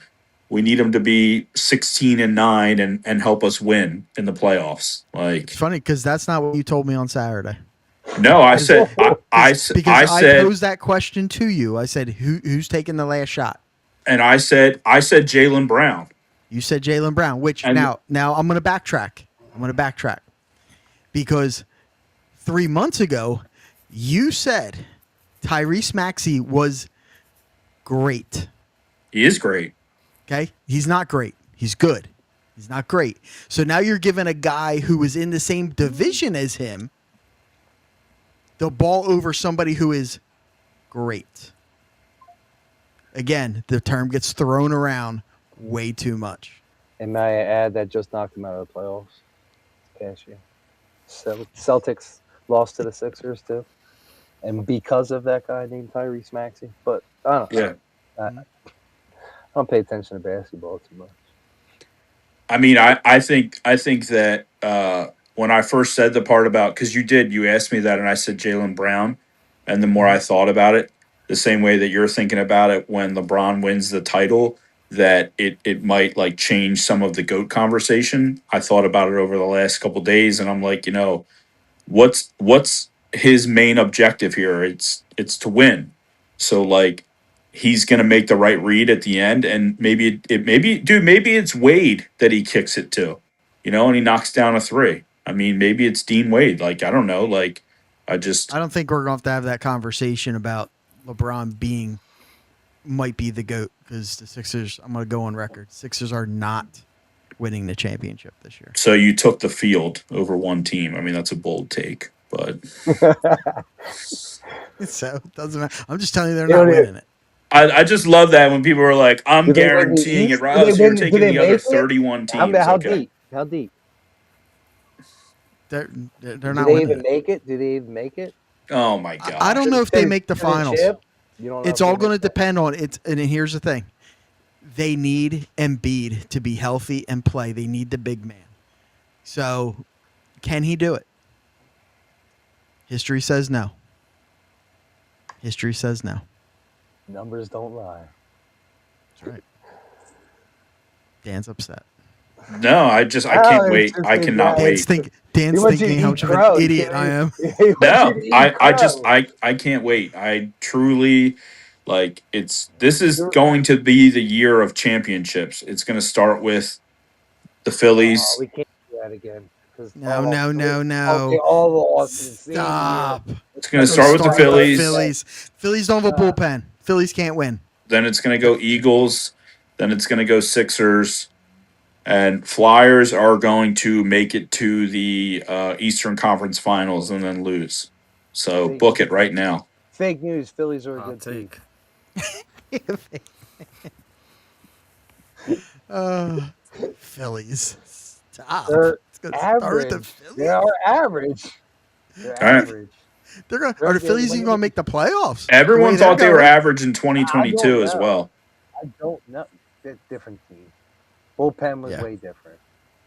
We need him to be 16-9 and help us win in the playoffs. It's Like funny because that's not what you told me on Saturday. no, I said Because I I said posed that question to you. I said, who's taking the last shot? and I said Jalen Brown. You said Jalen Brown, which And now I'm going to backtrack. Because 3 months ago, you said Tyrese Maxey was great. he is great. Okay? He's not great. He's good. He's not great. So now you're giving a guy who was in the same division as him the ball over somebody who is great. Again, the term gets thrown around way too much. And may I add that just knocked them out of the playoffs past year. Celtics lost to the Sixers too, and because of that guy named Tyrese Maxey. But I don't know. Yeah. I don't pay attention to basketball too much. I mean, I think that when I first said the part about because you asked me that and I said Jalen Brown, and the more I thought about it, the same way that you're thinking about it when LeBron wins the title, that it might like change some of the GOAT conversation. I thought about it over the last couple of days, and I'm like, what's his main objective here? It's to win. So like he's gonna make the right read at the end, and maybe maybe it's Wade that he kicks it to, and he knocks down a three. I mean, maybe it's Dean Wade. Like I don't know. Like I don't think we're going to have that conversation about LeBron might be the GOAT because the Sixers, I'm going to go on record, Sixers are not winning the championship this year. So you took the field over one team. I mean, that's a bold take, but So it doesn't matter. I'm just telling you they're not winning it. I just love that when people are like, I'm Do they win the guaranteeing it, East? right? So you're taking the other make it? 31 teams. How Okay. deep? How deep? They're Do not they winning even it. make it? Do they even make it? Oh my god. I don't know if they make the finals. You don't know It's if all they going to make that? depend on it. And here's the thing. They need Embiid to be healthy and play. They need the big man. So can he do it? History says no. History says no. Numbers don't lie. That's right. Dan's upset. No, I can't wait. I cannot Dan's, wait. Dan's wants you thinking to how eat much of crow. an He idiot can't I am. He wants No, you to eat I can't wait. I truly like this is going to be the year of championships. It's going to start with the Phillies. We can't do that again. No. Okay, all lost in the same year. Stop. It's going to Don't start with the Phillies. Phillies don't have a bullpen. Phillies can't win. Then it's going to go Eagles. Then it's going to go Sixers. And Flyers are going to make it to the Eastern Conference Finals and then lose. So book it right now. Fake news. Phillies are a Hot good team. Phillies. Stop. They're It's gonna start with the average. Phillies. They are average. They're All right. average. Are the Phillies even going to make the playoffs? Everyone The way thought they're they were going? average in I 2022 don't as know. well. I don't know. Different team. Bullpen was Yeah. way different.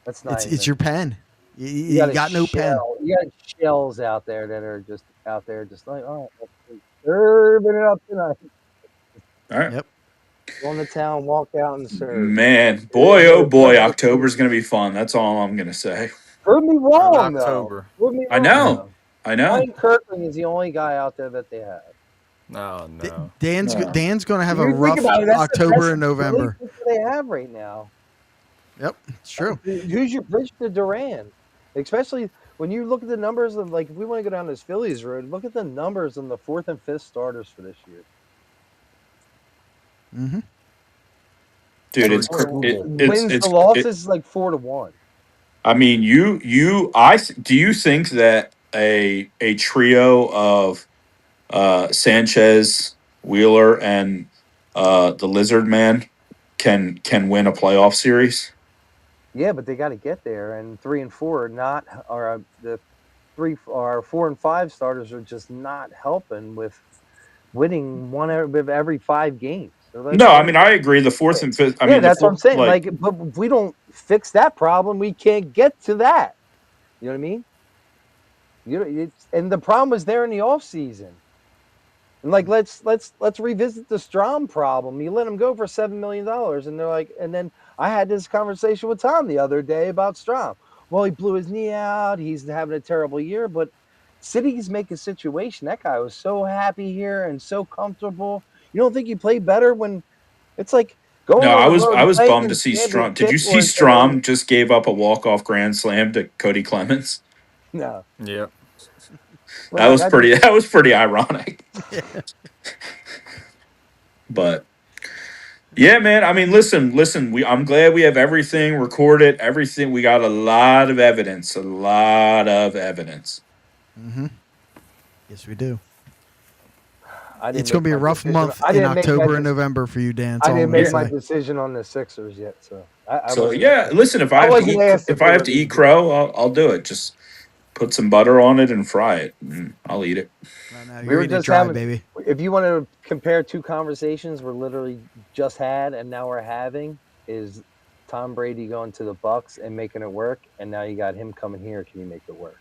That's not. It's your pen. You got no pen. You got shells out there that are just out there, just like, oh, serving it up tonight. All right. Yep. Go in the town, walk out and serve. Man, boy, oh boy, October's gonna be fun. That's all I'm gonna say. Prove me wrong, though. October. Prove me I wrong, know. though. I know. Ryan Kirkland is the only guy out there that they have. No, no. Dan's No. Dan's going to have You a think rough about it, that's the October best and November. Philly pitcher they have right now. Yep, it's true. Who's your bridge to Duran? Especially when you look at the numbers of, like, if we want to go down this Phillies road, look at the numbers on the 4th and 5th starters for this year. Mm-hmm. Dude, Wins it's to losses is like 4-1. I mean, do you think that a trio of Sanchez, Wheeler, and the Lizard Man can win a playoff series? Yeah, but they got to get there, and 3 and 4 the 4 and 5 starters are just not helping with winning one of every 5 games. So No, I mean I agree. The 4th and 5th. I mean, that's what I'm saying. Like, Like, but if we don't fix that problem, we can't get to that. You know what I mean? And the problem was there in the off season. And like, let's revisit the Strom problem. You let him go for $7 million, and they're like, and then I had this conversation with Tom the other day about Strom. Well, he blew his knee out. He's having a terrible year, but cities make a situation. That guy was so happy here and so comfortable. You don't think he played better when it's like going? no, on I the was road I was playing bummed to in see Strom. Did you see championship Strom just gave up a walk-off grand slam to Cody Clemens? No. Yep. That was pretty ironic. But yeah, man. I mean, listen. I'm glad we have everything recorded. Everything. We got a lot of evidence. Mm-hmm. Yes, we do. I didn't It's going to be make a my rough decision. month I in didn't make my October and dec- November for you, Dan. I That's all didn't I'm make my gonna say. decision on the Sixers yet, so I So wasn't yeah, asked. listen. If I I have to wasn't asked if I have to eat crow, I'll do it. Just put some butter on it and fry it. I'll eat it. No, We you're were eating it just dry, having. baby. If you want to compare 2 conversations we're literally just had and now we're having, is Tom Brady going to the Bucks and making it work, and now you got him coming here. Can you make it work?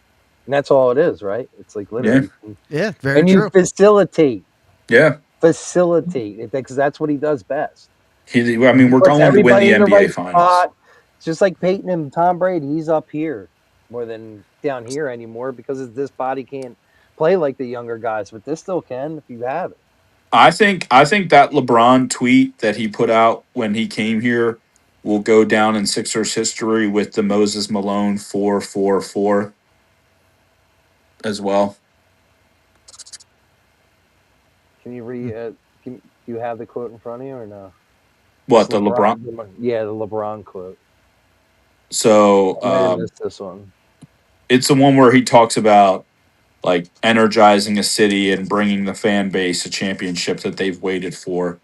And that's all it is, right? It's like literally. Yeah, very And true. you facilitate Yeah. it because that's what he does best. I mean, we're Puts going to win everybody the in the NBA right Finals. spot. It's just like Peyton and Tom Brady. He's up here more than down here anymore because this body can't play like the younger guys, but this still can if you have it. I think that LeBron tweet that he put out when he came here will go down in Sixers history with the Moses Malone 4-4-4 as well. Can you do you have the quote in front of you or no? What, the LeBron? Yeah, the LeBron quote. So I might have missed this one. it's the one where he talks about like energizing a city and bringing the fan base a championship that they've waited for,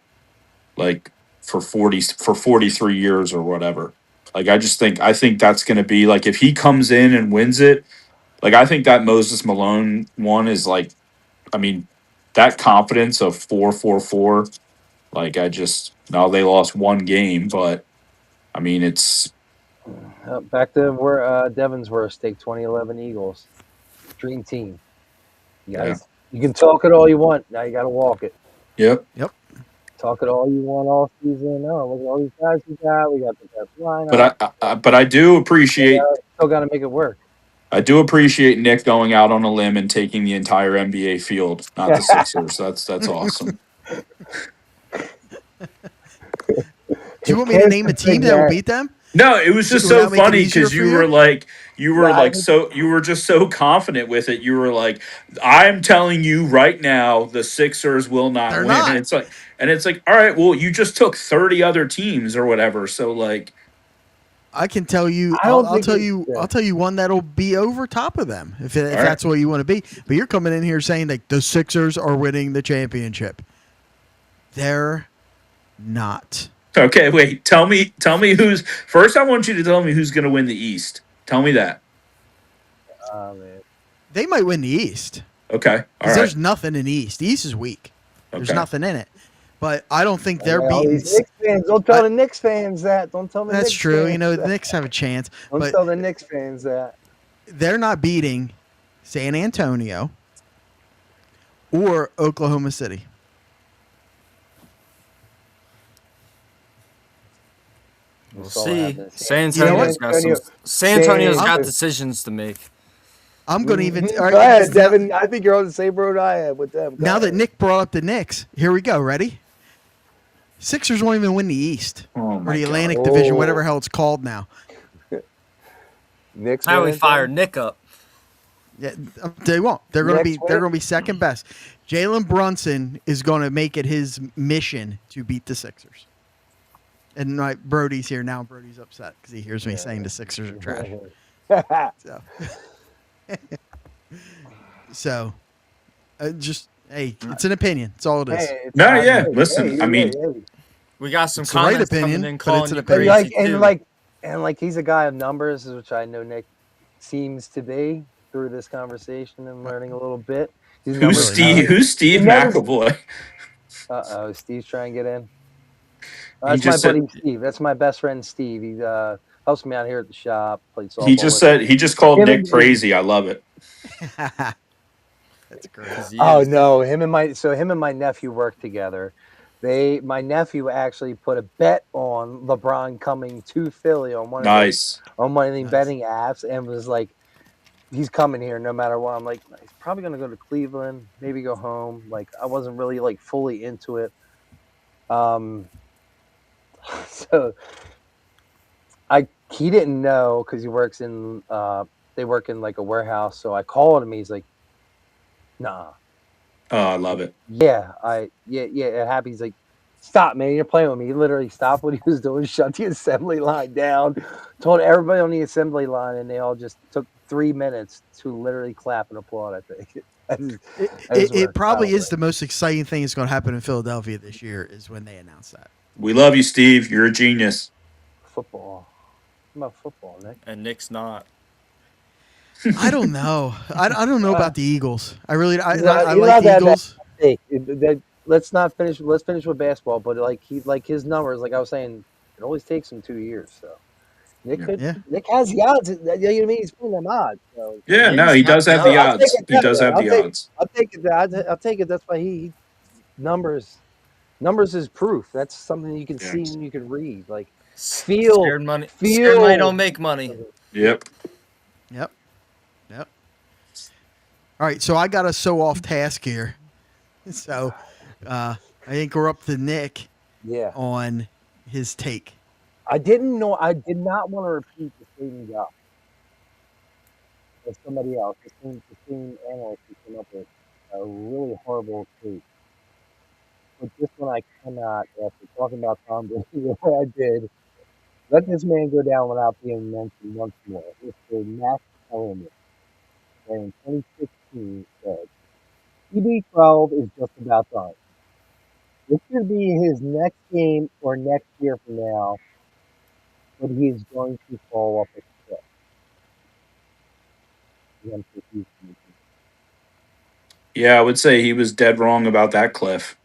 like for 43 years or whatever. Like I think that's going to be like if he comes in and wins it. Like I think that Moses Malone one is like, I mean, that confidence of 4-4-4. Like now they lost one game, but I mean it's Back to where Devin's worst take 2011 Eagles. Dream team. You can talk it all you want. Now you got to walk it. Yep. Talk it all you want all season. No, look at all these guys we got. We got the best lineup. But I do appreciate. Still got to make it work. I do appreciate Nick going out on a limb and taking the entire NBA field, not the Sixers. That's awesome. Do you want me to name a team that will beat them? No, it was just so funny because you were just so confident with it. You were like, I'm telling you right now, the Sixers will not win. Not. And it's like, all right, well, you just took 30 other teams or whatever. So like, I can tell you, I'll tell you one that'll be over top of them if that's what you want to be. But you're coming in here saying like the Sixers are winning the championship. They're not. Okay, wait. Tell me who's first. I want you to tell me who's going to win the East. Tell me that. Man. They might win the East. Okay, all right. There's nothing in the East. The East is weak. There's nothing in it. But I don't think they're beating. Knicks fans, don't tell the Knicks fans that. Don't tell the That's Knicks true. fans The that. Knicks have a chance. Don't tell the Knicks fans that. they're not beating San Antonio or Oklahoma City. We'll That's all that see. happens. San You know what? Antonio's got San- decisions to make. I'm going to even. Mhm. all right, Go ahead, now- Devin. I think you're on the same road I am with them. Go Now that ahead. Nick brought up the Knicks, here we go. Ready? Sixers won't even win the East Oh or my the God. Atlantic Division, Oh. whatever hell it's called now. Knicks How we winning, fired Devin? Nick up. Yeah, they won't. They're going to be. Next They're week? going to be second best. Jalen Brunson is going to make it his mission to beat the Sixers. And Brody's here now. Brody's upset because he hears me saying the Sixers are trash. So, just hey, it's an opinion. It's all it is. Hey, it's No, not- yeah, hey, listen, hey, I mean- hey. We got some It's the right comments opinion, coming in but calling it's an you opinion. crazy too. And he's a guy of numbers, which I know Nick seems to be through this conversation and learning a little bit. He's Who's really Steve? not. Who's Steve He never- McAvoy? Steve's trying to get in. He That's my just said- buddy Steve. That's my best friend Steve. He helps me out here at the shop. Plays softball. He just with said me. he just called Him Nick and- crazy. I love it. That's great. 'Cause he Oh is. no, him and my nephew work together. My nephew actually put a bet on LeBron coming to Philly on one of the Nice. Nice. betting apps, and was like, he's coming here no matter what. I'm like, he's probably gonna go to Cleveland, maybe go home. Like, I wasn't really like fully into it. So he didn't know because he works in they work in like a warehouse. So I called him. He's like, nah. Oh, I love it. Yeah, Happy. He's like, stop, man, you're playing with me. He literally stopped what he was doing, shut the assembly line down, told everybody on the assembly line, and they all just took 3 minutes to literally clap and applaud. I think It probably is the most exciting thing that's going to happen in Philadelphia this year is when they announce that. We love you, Steve. You're a genius. football. What about football, Nick? And Nick's not. I don't know. I don't know about the Eagles. I really I He's not- like he's the not that Eagles. Hey, let's not finish. Let's finish with basketball. But like his numbers, like I was saying, it always takes him 2 years. So Nick Yeah. Nick has the odds. You know what I mean? He's putting them odds. So Yeah, no, he does have the I'll take odds. it He that does way. have I'll the take- odds. I'll take it. I'll take it. That's why he numbers is proof. That's something you can Yeah. see and you can read. Like Feel- Scared money. feel- Scared money don't make money. Yep. Yep. All right, so I got us so off task here. So I think we're up to Nick yeah. on his take. I didn't know. I did not want to repeat the same guy as somebody else. The same analyst who came up with a really horrible take. But this one I cannot, after talking about Tom Brady the way I did, let this man go down without being mentioned once more. Mr. Max Kellerman, in 2016, said, TB12 is just about done. This could be his next game or next year from now, but he is going to fall off a cliff. Against the Houston. Yeah, I would say he was dead wrong about that cliff.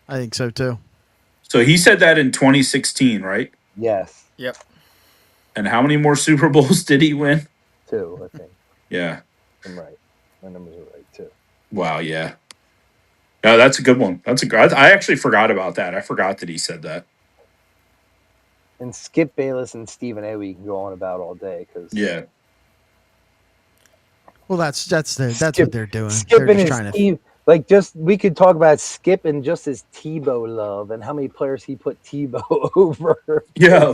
I think so too. So he said that in 2016, right? Yes, Yep. And how many more Super Bowls did he win? 2, I think. Yeah. I'm right. My numbers are right, too. Wow. Yeah. No, that's a good one. That's a good. I actually forgot about that. I forgot that he said that. And Skip Bayless and Stephen A. we can go on about all day because Yeah. Well, that's what they're doing. Skip They're and just his trying to. team, like just we could talk about Skip and just his Tebow love and how many players he put Tebow over. Yeah.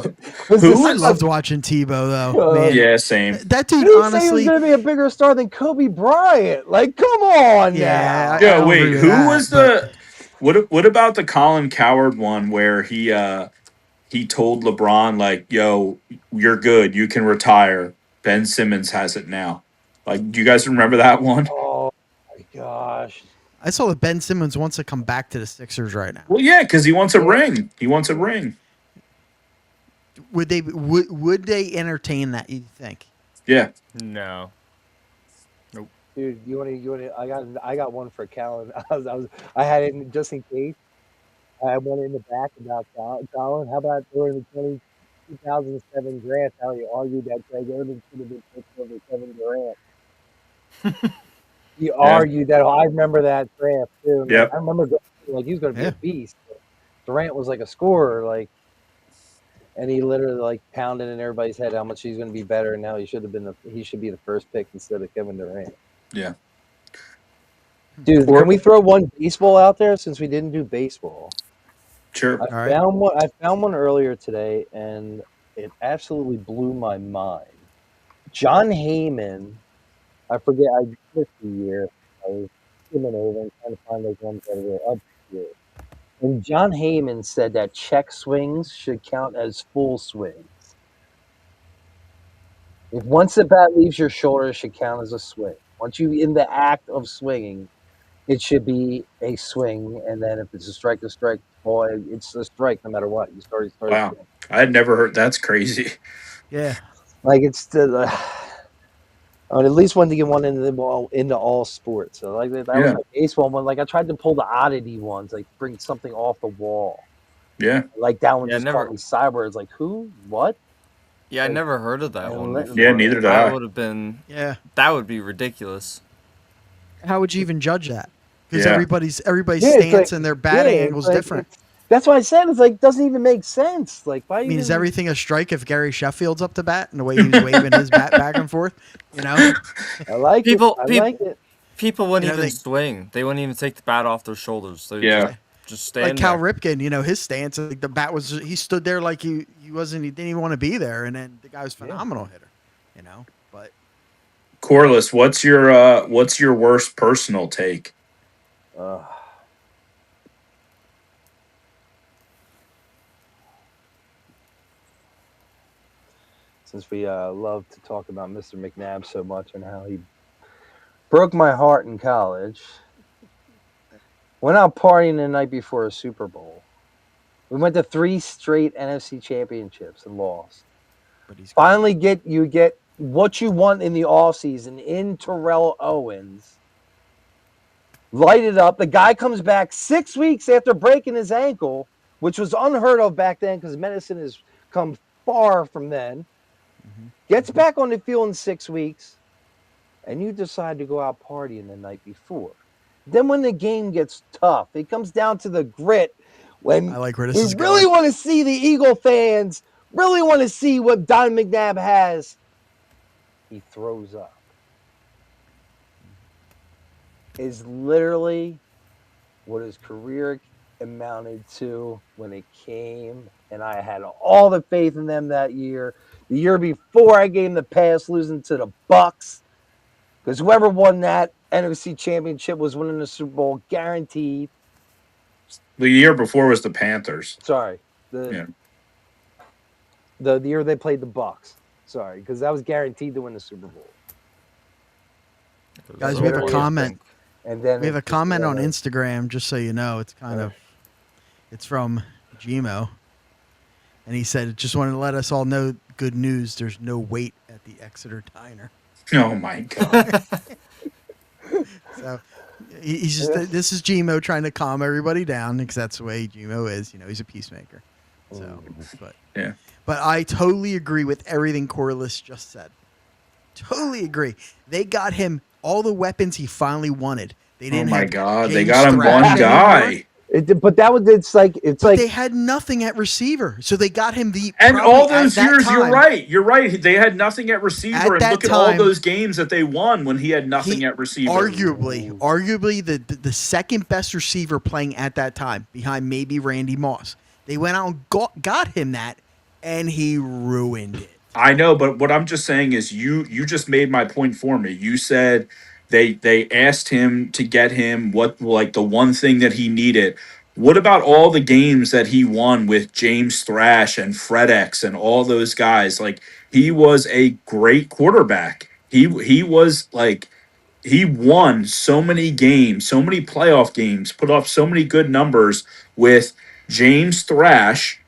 Was Who this- I loved watching Tebow though. Uh, Man. Yeah. Same. That dude, He was honestly. going to be a bigger star than Kobe Bryant. Like, come on Yeah, now. I Yeah. don't Wait. agree with Who that, was the? What about the Colin Coward one where he told LeBron like, "Yo, you're good. You can retire." Ben Simmons has it now. Like, do you guys remember that one? Oh my gosh. I saw that Ben Simmons wants to come back to the Sixers right now. Well, yeah, because he wants a ring. He wants a ring. Would they entertain that? You think? Yeah. No. Dude, you want to? I got one for Callan. I had it just in case. I had one in the back about Colin. How about during the 2007 draft, how he argued that Greg Oden should have been picked over Kevin Durant. He argued that. I remember that draft too. And Yep. I remember like he was going to be Yeah. a beast. Durant was like a scorer, like, and he literally like pounded in everybody's head how much he's going to be better, and now he should be the first pick instead of Kevin Durant. Yeah. Dude, can we throw one baseball out there since we didn't do baseball? Sure. I found one earlier today, and it absolutely blew my mind. John Heyman, I forget, I missed the year. I was skimming over and trying to find those ones that were up here. And John Heyman said that check swings should count as full swings. If once the bat leaves your shoulder, it should count as a swing. Once you're in the act of swinging, it should be a swing. And then if it's a strike, boy, it's a strike no matter what. You start. Wow. I had never heard. That's crazy. Yeah. Like it's I would at least wanted to get one into all sports. So like that was my baseball one. Like I tried to pull the oddity ones, like bring something off the wall. Yeah. Like that one just caught me sideways. Like who? What? Yeah, I never heard of that one before. Yeah, neither did I. That would have been. Yeah. That would be ridiculous. How would you even judge that? Because Yeah. everybody's stance and their batting angle is different. That's why I said it's like doesn't even make sense. Like why? I mean, is everything a strike if Gary Sheffield's up to bat and the way he's waving his bat back and forth? You know, I like it. I like it. People wouldn't even swing. They wouldn't even take the bat off their shoulders. They just stand like Cal Ripken. You know, his stance, like the bat was, he stood there like he didn't even want to be there, and then the guy was a phenomenal hitter. You know, but Corliss, what's your worst personal take? Since we love to talk about Mr. McNabb so much and how he broke my heart in college, went out partying the night before a Super Bowl. We went to 3 straight NFC championships and lost. Finally get what you want in the offseason in Terrell Owens. Light it up. The guy comes back 6 weeks after breaking his ankle, which was unheard of back then because medicine has come far from then. Gets back on the field in 6 weeks, and you decide to go out partying the night before. Then when the game gets tough, it comes down to the grit. When I like where this we is really going. want to see the Eagle fans, really want to see what Don McNabb has, he throws up. Is literally what his career amounted to when it came, and I had all the faith in them that year. The year before, I gave him the pass, losing to the Bucks, because whoever won that NFC Championship was winning the Super Bowl, guaranteed. The year before was the Panthers. Sorry, the year they played the Bucks. Sorry, because that was guaranteed to win the Super Bowl. Guys, we have a comment. And then we have a comment on Instagram, just so you know. It's it's from Gmo. And he said, just wanted to let us all know good news. There's no wait at the Exeter Diner. Oh, my God. So he's just, this is Gmo trying to calm everybody down because that's the way Gmo is. You know, he's a peacemaker. So, but I totally agree with everything Corliss just said. Totally agree. They got him all the weapons he finally wanted. They didn't. Oh my God! They got him one guy. But that was it's like they had nothing at receiver, so they got him and all those years. Time, you're right. They had nothing at receiver, and look at all those games that they won when he had nothing at receiver. Arguably the second best receiver playing at that time, behind maybe Randy Moss. They went out and got him that, and he ruined it. I know, but what I'm just saying is you just made my point for me. You said they asked him to get him what, like, the one thing that he needed. What about all the games that he won with James Thrash and Fred X and all those guys? Like, he was a great quarterback. He was like, he won so many games, so many playoff games, put off so many good numbers with James Thrash,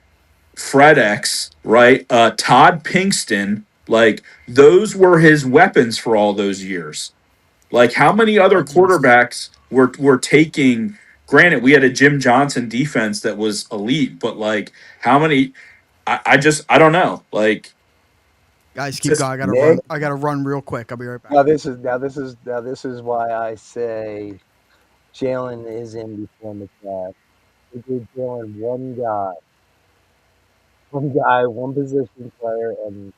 Fred X, right? Todd Pinkston, like, those were his weapons for all those years. Like, how many other quarterbacks were taking? Granted, we had a Jim Johnson defense that was elite, but like, how many? I don't know. Like, Guys, keep just going. I gotta Nick? run. I gotta run real quick. I'll be right back. Now this is why I say Jalen is in before McNabb. We gave Jalen one position player, and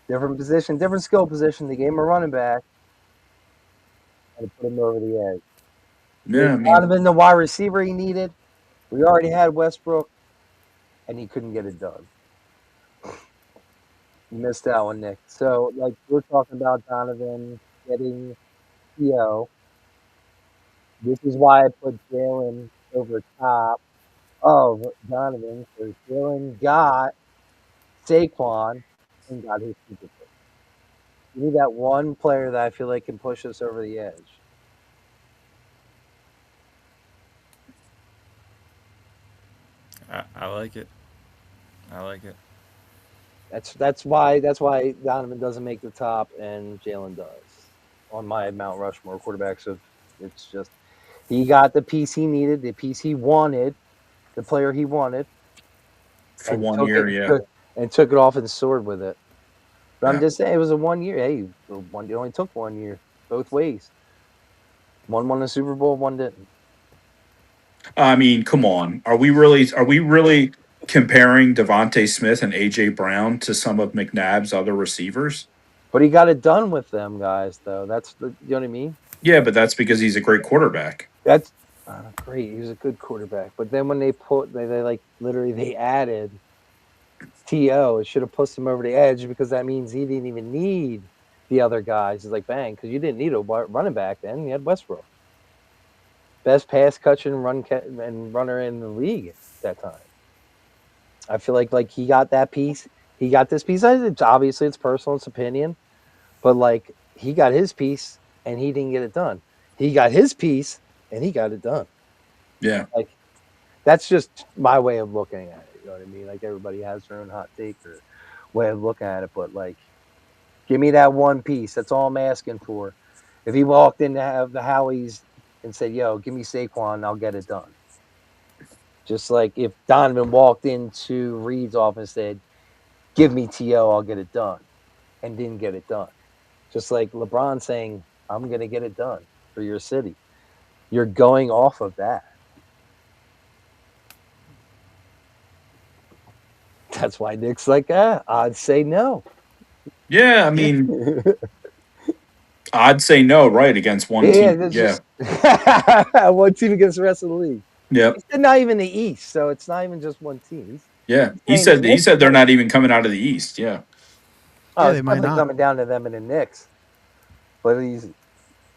different position, different skill position. They gave him a running back and put him over the edge. They yeah. gave I mean, Donovan the wide receiver he needed. We already had Westbrook, and he couldn't get it done. You missed that one, Nick. So, like, we're talking about Donovan getting Theo. This is why I put Jalen over top of Donovan, because Jalen got Saquon and got his super pick. You need that one player that I feel like can push us over the edge. I like it. I like it. That's why Donovan doesn't make the top and Jalen does on my Mount Rushmore quarterbacks. Of it's just he got the piece he needed, the piece he wanted, the player he wanted, for and 1 year, yeah. took it off and soared with it. But I'm Yeah. just saying it was a 1 year. Hey, it only took 1 year, both ways. One won the Super Bowl, one didn't. I mean, come on. Are we really comparing Devontae Smith and AJ Brown to some of McNabb's other receivers? But he got it done with them guys, though. You know what I mean? Yeah, but that's because he's a great quarterback. That's great. He was a good quarterback. But then when they like literally they added T.O., it should have pushed him over the edge because that means he didn't even need the other guys. It's like, bang, because you didn't need a running back then. You had Westbrook. Best pass catching and runner in the league at that time. I feel like he got that piece. He got this piece. Obviously, it's personal. It's opinion. But, like, he got his piece, and he didn't get it done. He got his piece, and he got it done. Yeah. Like, that's just my way of looking at it. You know what I mean? Like, everybody has their own hot take or way of looking at it. But, like, give me that one piece. That's all I'm asking for. If he walked in to have the Howies and said, yo, give me Saquon, I'll get it done. Just like if Donovan walked into Reed's office and said, give me T.O., I'll get it done, and didn't get it done. Just like LeBron saying, I'm going to get it done for your city. You're going off of that. That's why Nick's like, I'd say no. Yeah, I mean, I'd say no, right, against one team. That's Yeah. just one team against the rest of the league. Yep. He said not even the East, so it's not even just one team. Yeah. He's He saying the said Knicks. they're not even coming out of the East. Yeah. Oh, Yeah, it's they might definitely not. coming down to them and the Knicks. But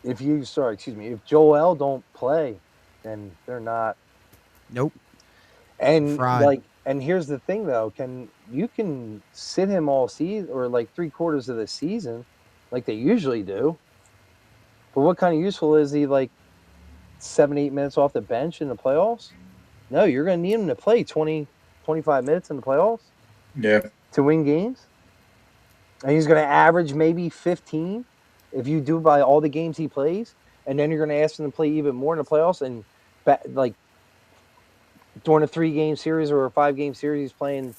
if Joel don't play, then they're not. Nope. And Fried. and here's the thing though, you can sit him all season or like 3/4 of the season, like they usually do. But what kind of useful is he like 7-8 minutes off the bench in the playoffs? No, you're gonna need him to play 20, 25 minutes in the playoffs Yeah. to win games. And he's gonna average maybe 15 if you do by all the games he plays, and then you're gonna ask him to play even more in the playoffs and like during a 3-game series or a 5-game series, he's playing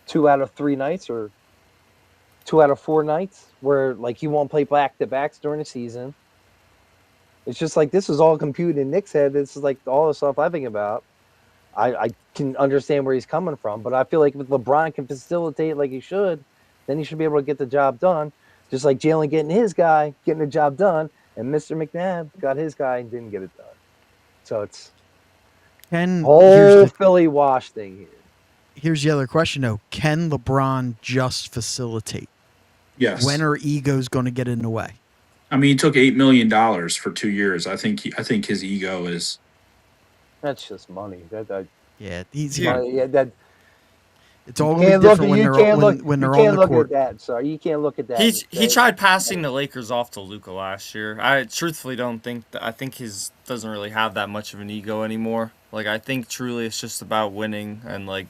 2 out of 3 nights or 2 out of 4 nights where like he won't play back to backs during the season. It's just like this is all computed in Nick's head. This is like all the stuff I think about. I can understand where he's coming from, but I feel like if LeBron can facilitate like he should, then he should be able to get the job done. Just like Jalen getting the job done, and Mr. McNabb got his guy and didn't get it done. So it's whole Philly wash thing here. Here's the other question though: can LeBron just facilitate? Yes. When are egos going to get in the way? I mean, he took $8 million for 2 years. I think his ego is. That's just money. Yeah, he's Yeah. That it's all going to be different when they're on the court. At that. Sorry, you can't look at that. He tried passing the Lakers off to Luka last year. I truthfully don't think that. I think his doesn't really have that much of an ego anymore. Like I think truly it's just about winning and like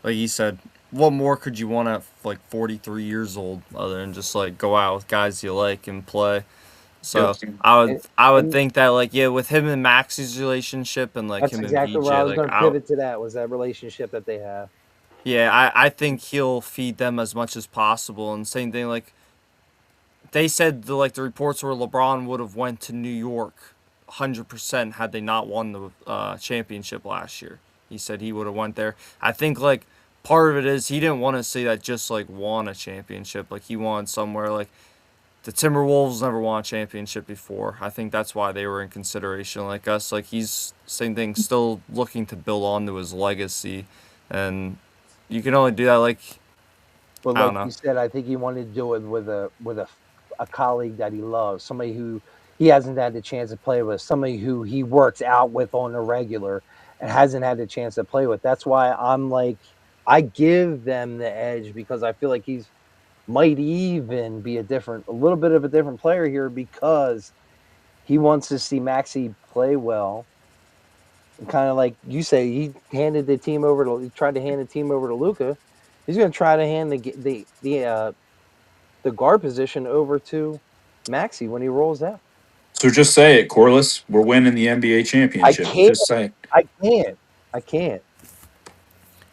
you said, what more could you want at like 43 years old other than just like go out with guys you like and play? So Yep. I would And think that like with him and Maxie's relationship and like that's him and exactly where VJ, I was like going to pivot to. That was that relationship that they have. I think he'll feed them as much as possible. And same thing, like they said, the reports where LeBron would have went to New York, 100% had they not won the championship last year. He said he would have went there. I think like part of it is he didn't want to say that just like won a championship. Like he wanted somewhere like the Timberwolves never won a championship before. I think that's why they were in consideration. Like us, like he's same thing, still looking to build onto his legacy, and you can only do that like But I don't like know. you said, I think he wanted to do it with a colleague that he loves, somebody who he hasn't had the chance to play with, somebody who he works out with on a regular and hasn't had the chance to play with. That's why I'm like, I give them the edge because I feel like he's might even be a little bit of a different player here because he wants to see Maxi play well. Kind of like you say, he tried to hand the team over to Luca. He's going to try to hand the guard position over to Maxi when he rolls out. So just say it, Corliss. We're winning the NBA I championship. can't. Just say it. I can't. I can't.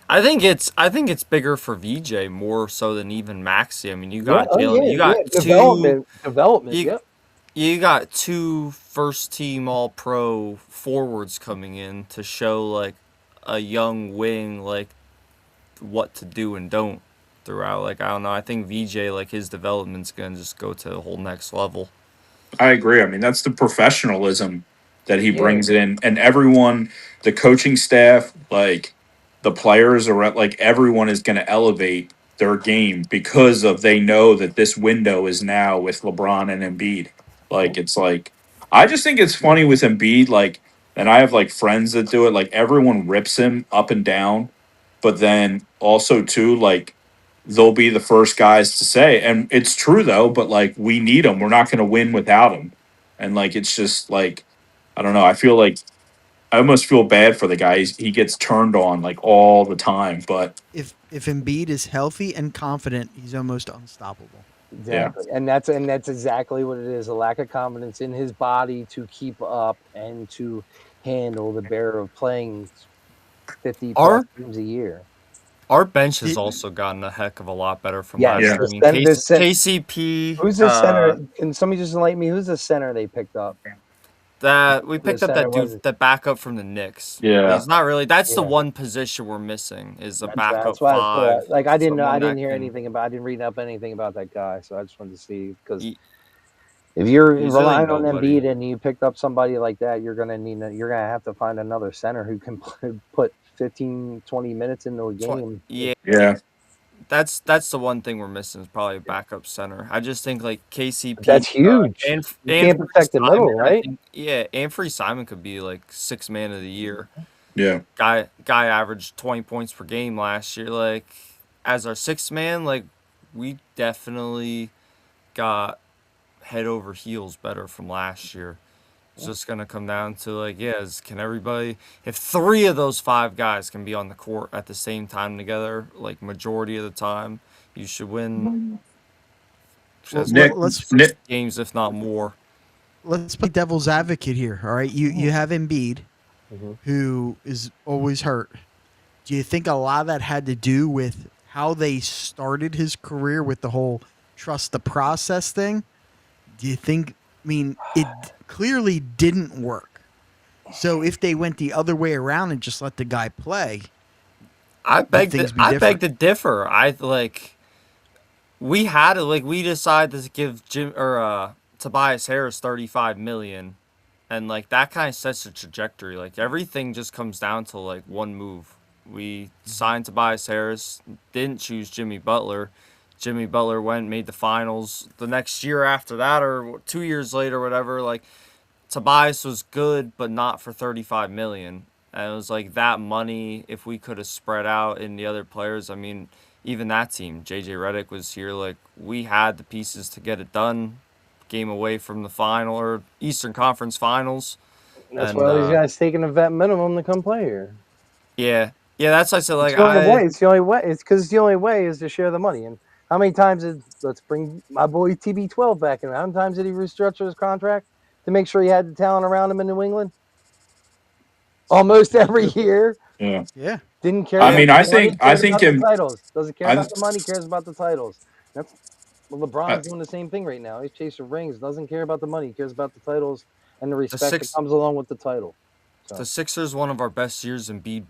I think it's bigger for VJ more so than even Maxi. I mean, you Yeah. got Oh Jalen, yeah. you Yeah. got two, Development. you Yep. you got two first team All Pro forwards coming in to show like a young wing like what to do and don't throughout. Like I don't know, I think VJ like his development's gonna just go to the whole next level. I agree. I mean, that's the professionalism that he Yeah. brings in, and everyone, the coaching staff, like the players, are like everyone is going to elevate their game because of they know that this window is now with LeBron and Embiid. Like it's like I just think it's funny with Embiid. Like, and I have like friends that do it. Like everyone rips him up and down, but then also too like they'll be the first guys to say, and it's true though, but like we need him. We're not going to win without him. And like it's just like I don't know. I feel like I almost feel bad for the guy. He gets turned on like all the time, but If Embiid is healthy and confident, he's almost unstoppable. yeah, Exactly. And that's exactly what it is. A lack of confidence in his body to keep up and to handle the bear of playing 50 plus Our games a year. our bench has Did, also gotten a heck of a lot better from Yes. last yeah. year. I mean, KCP, Who's the center? Can somebody just enlighten me? Who's the center they picked up? that we The picked up center that dude, was that backup from the Knicks. Yeah. He's not really. That's the yeah. one position we're missing is a That's backup why I thought. five, Like I didn't know. I someone didn't that hear can. anything about. I didn't read up anything about that guy. So I just wanted to see because He, if you're he's really relying on nobody. Embiid and you picked up somebody like that, you're gonna have to find another center who can put 15, 20 minutes into a game. Yeah, Yeah. that's the one thing we're missing is probably a backup center. I just think like KCP That's huge. You and can't Free protect the Simon. middle, I right? think and Free Simon could be like sixth man of the year. Yeah. Guy averaged 20 points per game last year. Like as our sixth man, like we definitely got head over heels better from last year. It's just gonna come down to like, can everybody if three of those five guys can be on the court at the same time together, like majority of the time, you should win well, as Nick, let's Nick, games, if not more. let's play devil's advocate here. All right, you have Embiid, who is always hurt. Do you think a lot of that had to do with how they started his career with the whole trust the process thing? Do you think? I mean, it clearly didn't work. So if they went the other way around and just let the guy play, would things be I different? beg to differ. I like we decided to give Tobias Harris 35 million, and like that kind of sets the trajectory. Like everything just comes down to like one move. We signed Tobias Harris, didn't choose Jimmy Butler. Jimmy Butler went, made the finals the next year after that, or 2 years later, whatever. Like Tobias was good, but not for 35 million. And it was like that money, if we could have spread out in the other players, I mean, even that team, JJ Redick was here. Like we had the pieces to get it done. Game away from the final or Eastern Conference Finals. That's And why these guys taking a vet minimum to come play here. yeah, that's why I said It's like the only way. It's the only way. It's because the only way is to share the money. And How many times did let's bring my boy TB12 back in? How many times did he restructure his contract to make sure he had the talent around him in New England? Almost every year. Yeah. Yeah. Didn't care I about mean, the money. I Cared think about the him. titles. Doesn't care I, about the money. Cares about the titles. That's well, I LeBron's doing the same thing right now. He's chasing rings. Doesn't care about the money. He cares about the titles and the The respect that six comes along with the title. the So Sixers, one of our best years, and Embiid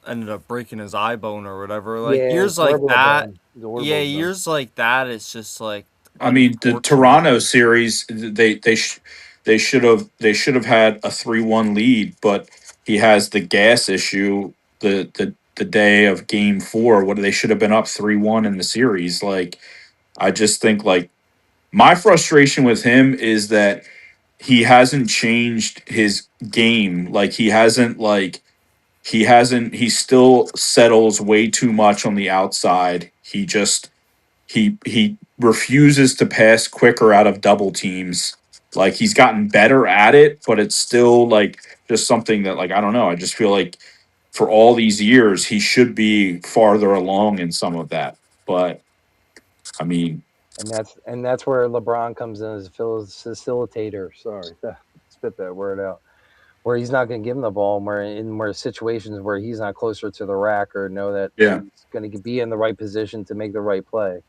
ended up breaking his eye bone or whatever. Like yeah, it's years like horrible that, LeBron. It's horrible yeah, LeBron. years like that. It's just like I mean, the unfortunate. Toronto series, they should have had a 3-1 lead, but he has the gas issue. The day of Game 4, what they should have been up 3-1 in the series. Like, I just think like my frustration with him is that he hasn't changed his game. Like he still settles way too much on the outside. He refuses to pass quicker out of double teams. Like he's gotten better at it, but it's still like just something that like I don't know. I just feel like for all these years he should be farther along in some of that. But I mean, And that's where LeBron comes in as a facilitator. Sorry, spit that word out. Where he's not going to give him the ball, where situations where he's not closer to the rack or know that yeah, he's going to be in the right position to make the right play,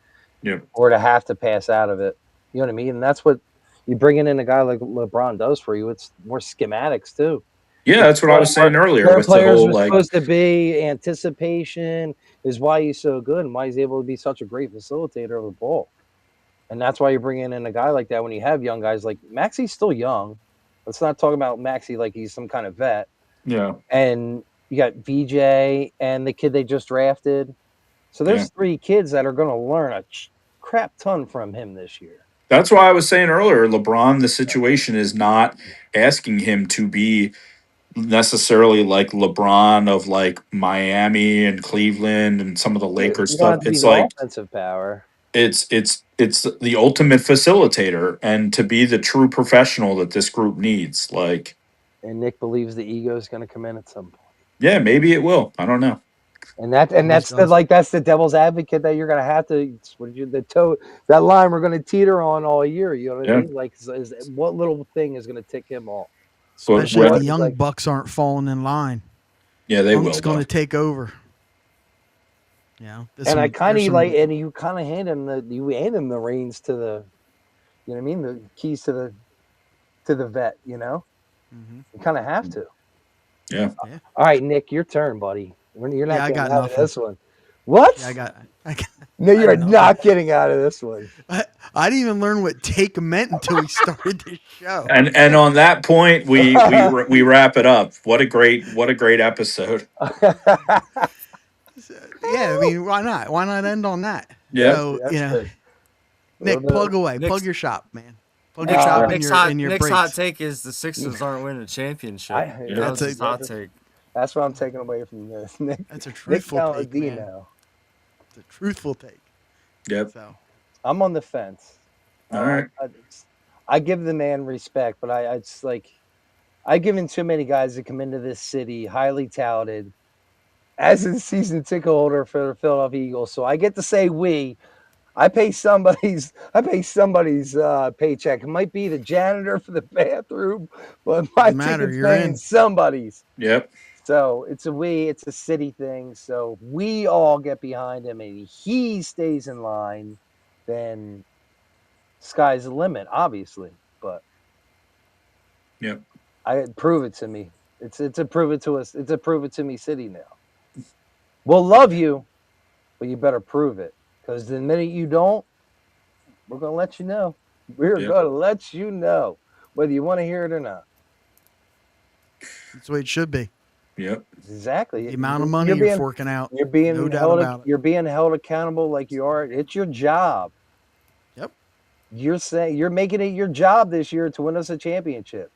yeah, or to have to pass out of it. You know what I mean? And that's what you bringing in a guy like LeBron does for you. It's more schematics too. yeah. That's what I was saying earlier Where with the players whole are like, supposed to be, anticipation is why he's so good and why he's able to be such a great facilitator of the ball. And that's why you're bringing in a guy like that when you have young guys like Maxi's still young. Let's not talk about Maxi like he's some kind of vet. yeah, And you got VJ and the kid they just drafted. So yeah. there's 3 kids that are going to learn a crap ton from him this year. That's why I was saying earlier, LeBron. The situation is not asking him to be necessarily like LeBron of like Miami and Cleveland and some of the Lakers You don't stuff. have to be It's the like offensive power. it's the ultimate facilitator and to be the true professional that this group needs. Like, And Nick believes the ego is going to come in at some point. yeah, maybe it will. I don't know. And Always that's the does. that's the devil's advocate that you're going to have to that line we're going to teeter on all year. You know what I Yeah, mean? Like, what little thing is going to tick him off? but Especially if when the young like, bucks aren't falling in line. yeah, they will. Punk's going Though. to take over. Yeah. and I kind of like, and you kind of hand him the reins to the, you know what I mean, the keys to the vet. You know, Mhm. you kind of have to. Yeah, All right, Nick, your turn, buddy. You're not Yeah, I getting got out nothing. of this one. What? Yeah, I got No, I you're got nothing. not getting out of this one. I didn't even learn what take meant until we started this show. and on that point, we wrap it up. What a great episode. Yeah, I mean, why not? Why not end on that? Yeah, So, That's you know, good. Nick, plug away. Nick's- Plug your shop, man. Plug Nick's, your shop Nick's in your Nick's breaks. hot take is the Sixers aren't winning a championship. Yeah, That was that's his hot take. That's what I'm taking away from this. Nick, That's a Nick truthful take, man. Paladino. It's a truthful take. yep. So, I'm on the fence. All right. I give the man respect, but it's like I've given too many guys that come into this city highly touted as a season ticket holder for the Philadelphia Eagles. So I get to say we. I pay somebody's paycheck. It might be the janitor for the bathroom, but my Doesn't matter, ticket's you're paying in. somebody's. Yep. So it's a city thing. So we all get behind him and he stays in line, then sky's the limit, obviously. But Yep. prove it to me. It's a prove it to us. It's a prove it to me city now. We'll love you, but you better prove it. Because the minute you don't, we're gonna let you know. We're Yep. gonna let you know whether you want to hear it or not. that's the way it should be. Yep. Exactly. The amount of money you're forking out. You're being no doubt held. about it. You're being held accountable like you are. It's your job. Yep. You're saying you're making it your job this year to win us a championship.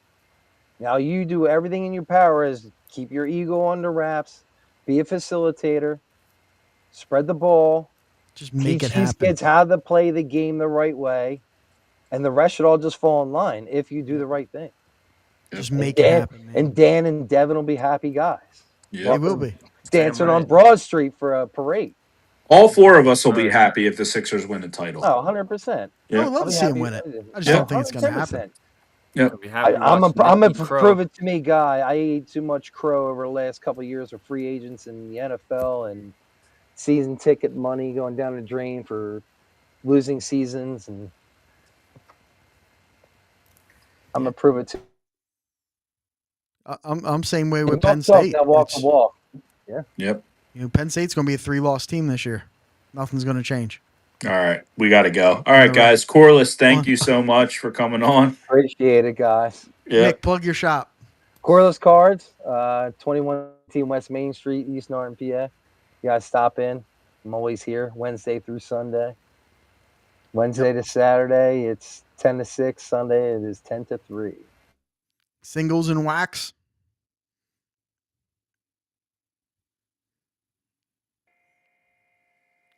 Now you do everything in your power is keep your ego under wraps, be a facilitator, spread the ball, Just make teach it these happen. kids how to play the game the right way, and the rest should all just fall in line if you do the right thing. Just make it happen, man. And Dan and Devin will be happy guys. Yep. They will be. Dancing Damn on right. Broad Street for a parade. All four of us will be happy if the Sixers win the title. Oh, 100%. I Yeah. would love to see him win it. I just don't think it's going to happen. I'd be happy I'm watching a it eat crow. prove it to me guy. I ate too much crow over the last couple of years of free agents in the NFL and season ticket money going down the drain for losing seasons, and I'm gonna prove it to. I'm same way with Talk Penn tough, State. now walk the walk. Yeah. Yep. Penn State's going to be a 3-loss team this year. Nothing's going to change. All right. We got to go. All right, guys. Corliss, thank you so much for coming on. Appreciate it, guys. Yeah. Nick, plug your shop. Corliss Cards, 2118 West Main Street, East Norton, PA. You guys stop in. I'm always here Wednesday through Sunday. Wednesday to Saturday, it's 10 to 6. Sunday, it is 10 to 3. Singles and wax.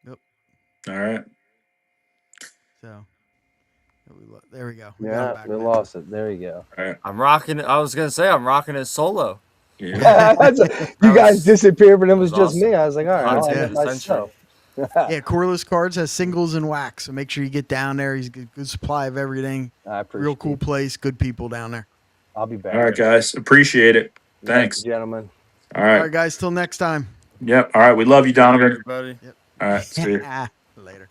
Yep. All right. So there we go. Yeah, we lost it. There you go. All right. I'm rocking it. I was gonna say I'm rocking it solo. Yeah. You guys disappeared, but it was that was just me. I was like, all right, I'll Content have of it the myself. Yeah, Corliss Cards has singles and wax, so make sure you get down there. He's got good supply of everything. I appreciate Real cool it. place, good people down there. I'll be back. All right, guys. Appreciate it. Thanks. Gentlemen. All All right. right, guys, till next time. Yep. All right. We love you, Donovan. Everybody. All right. See you. Later.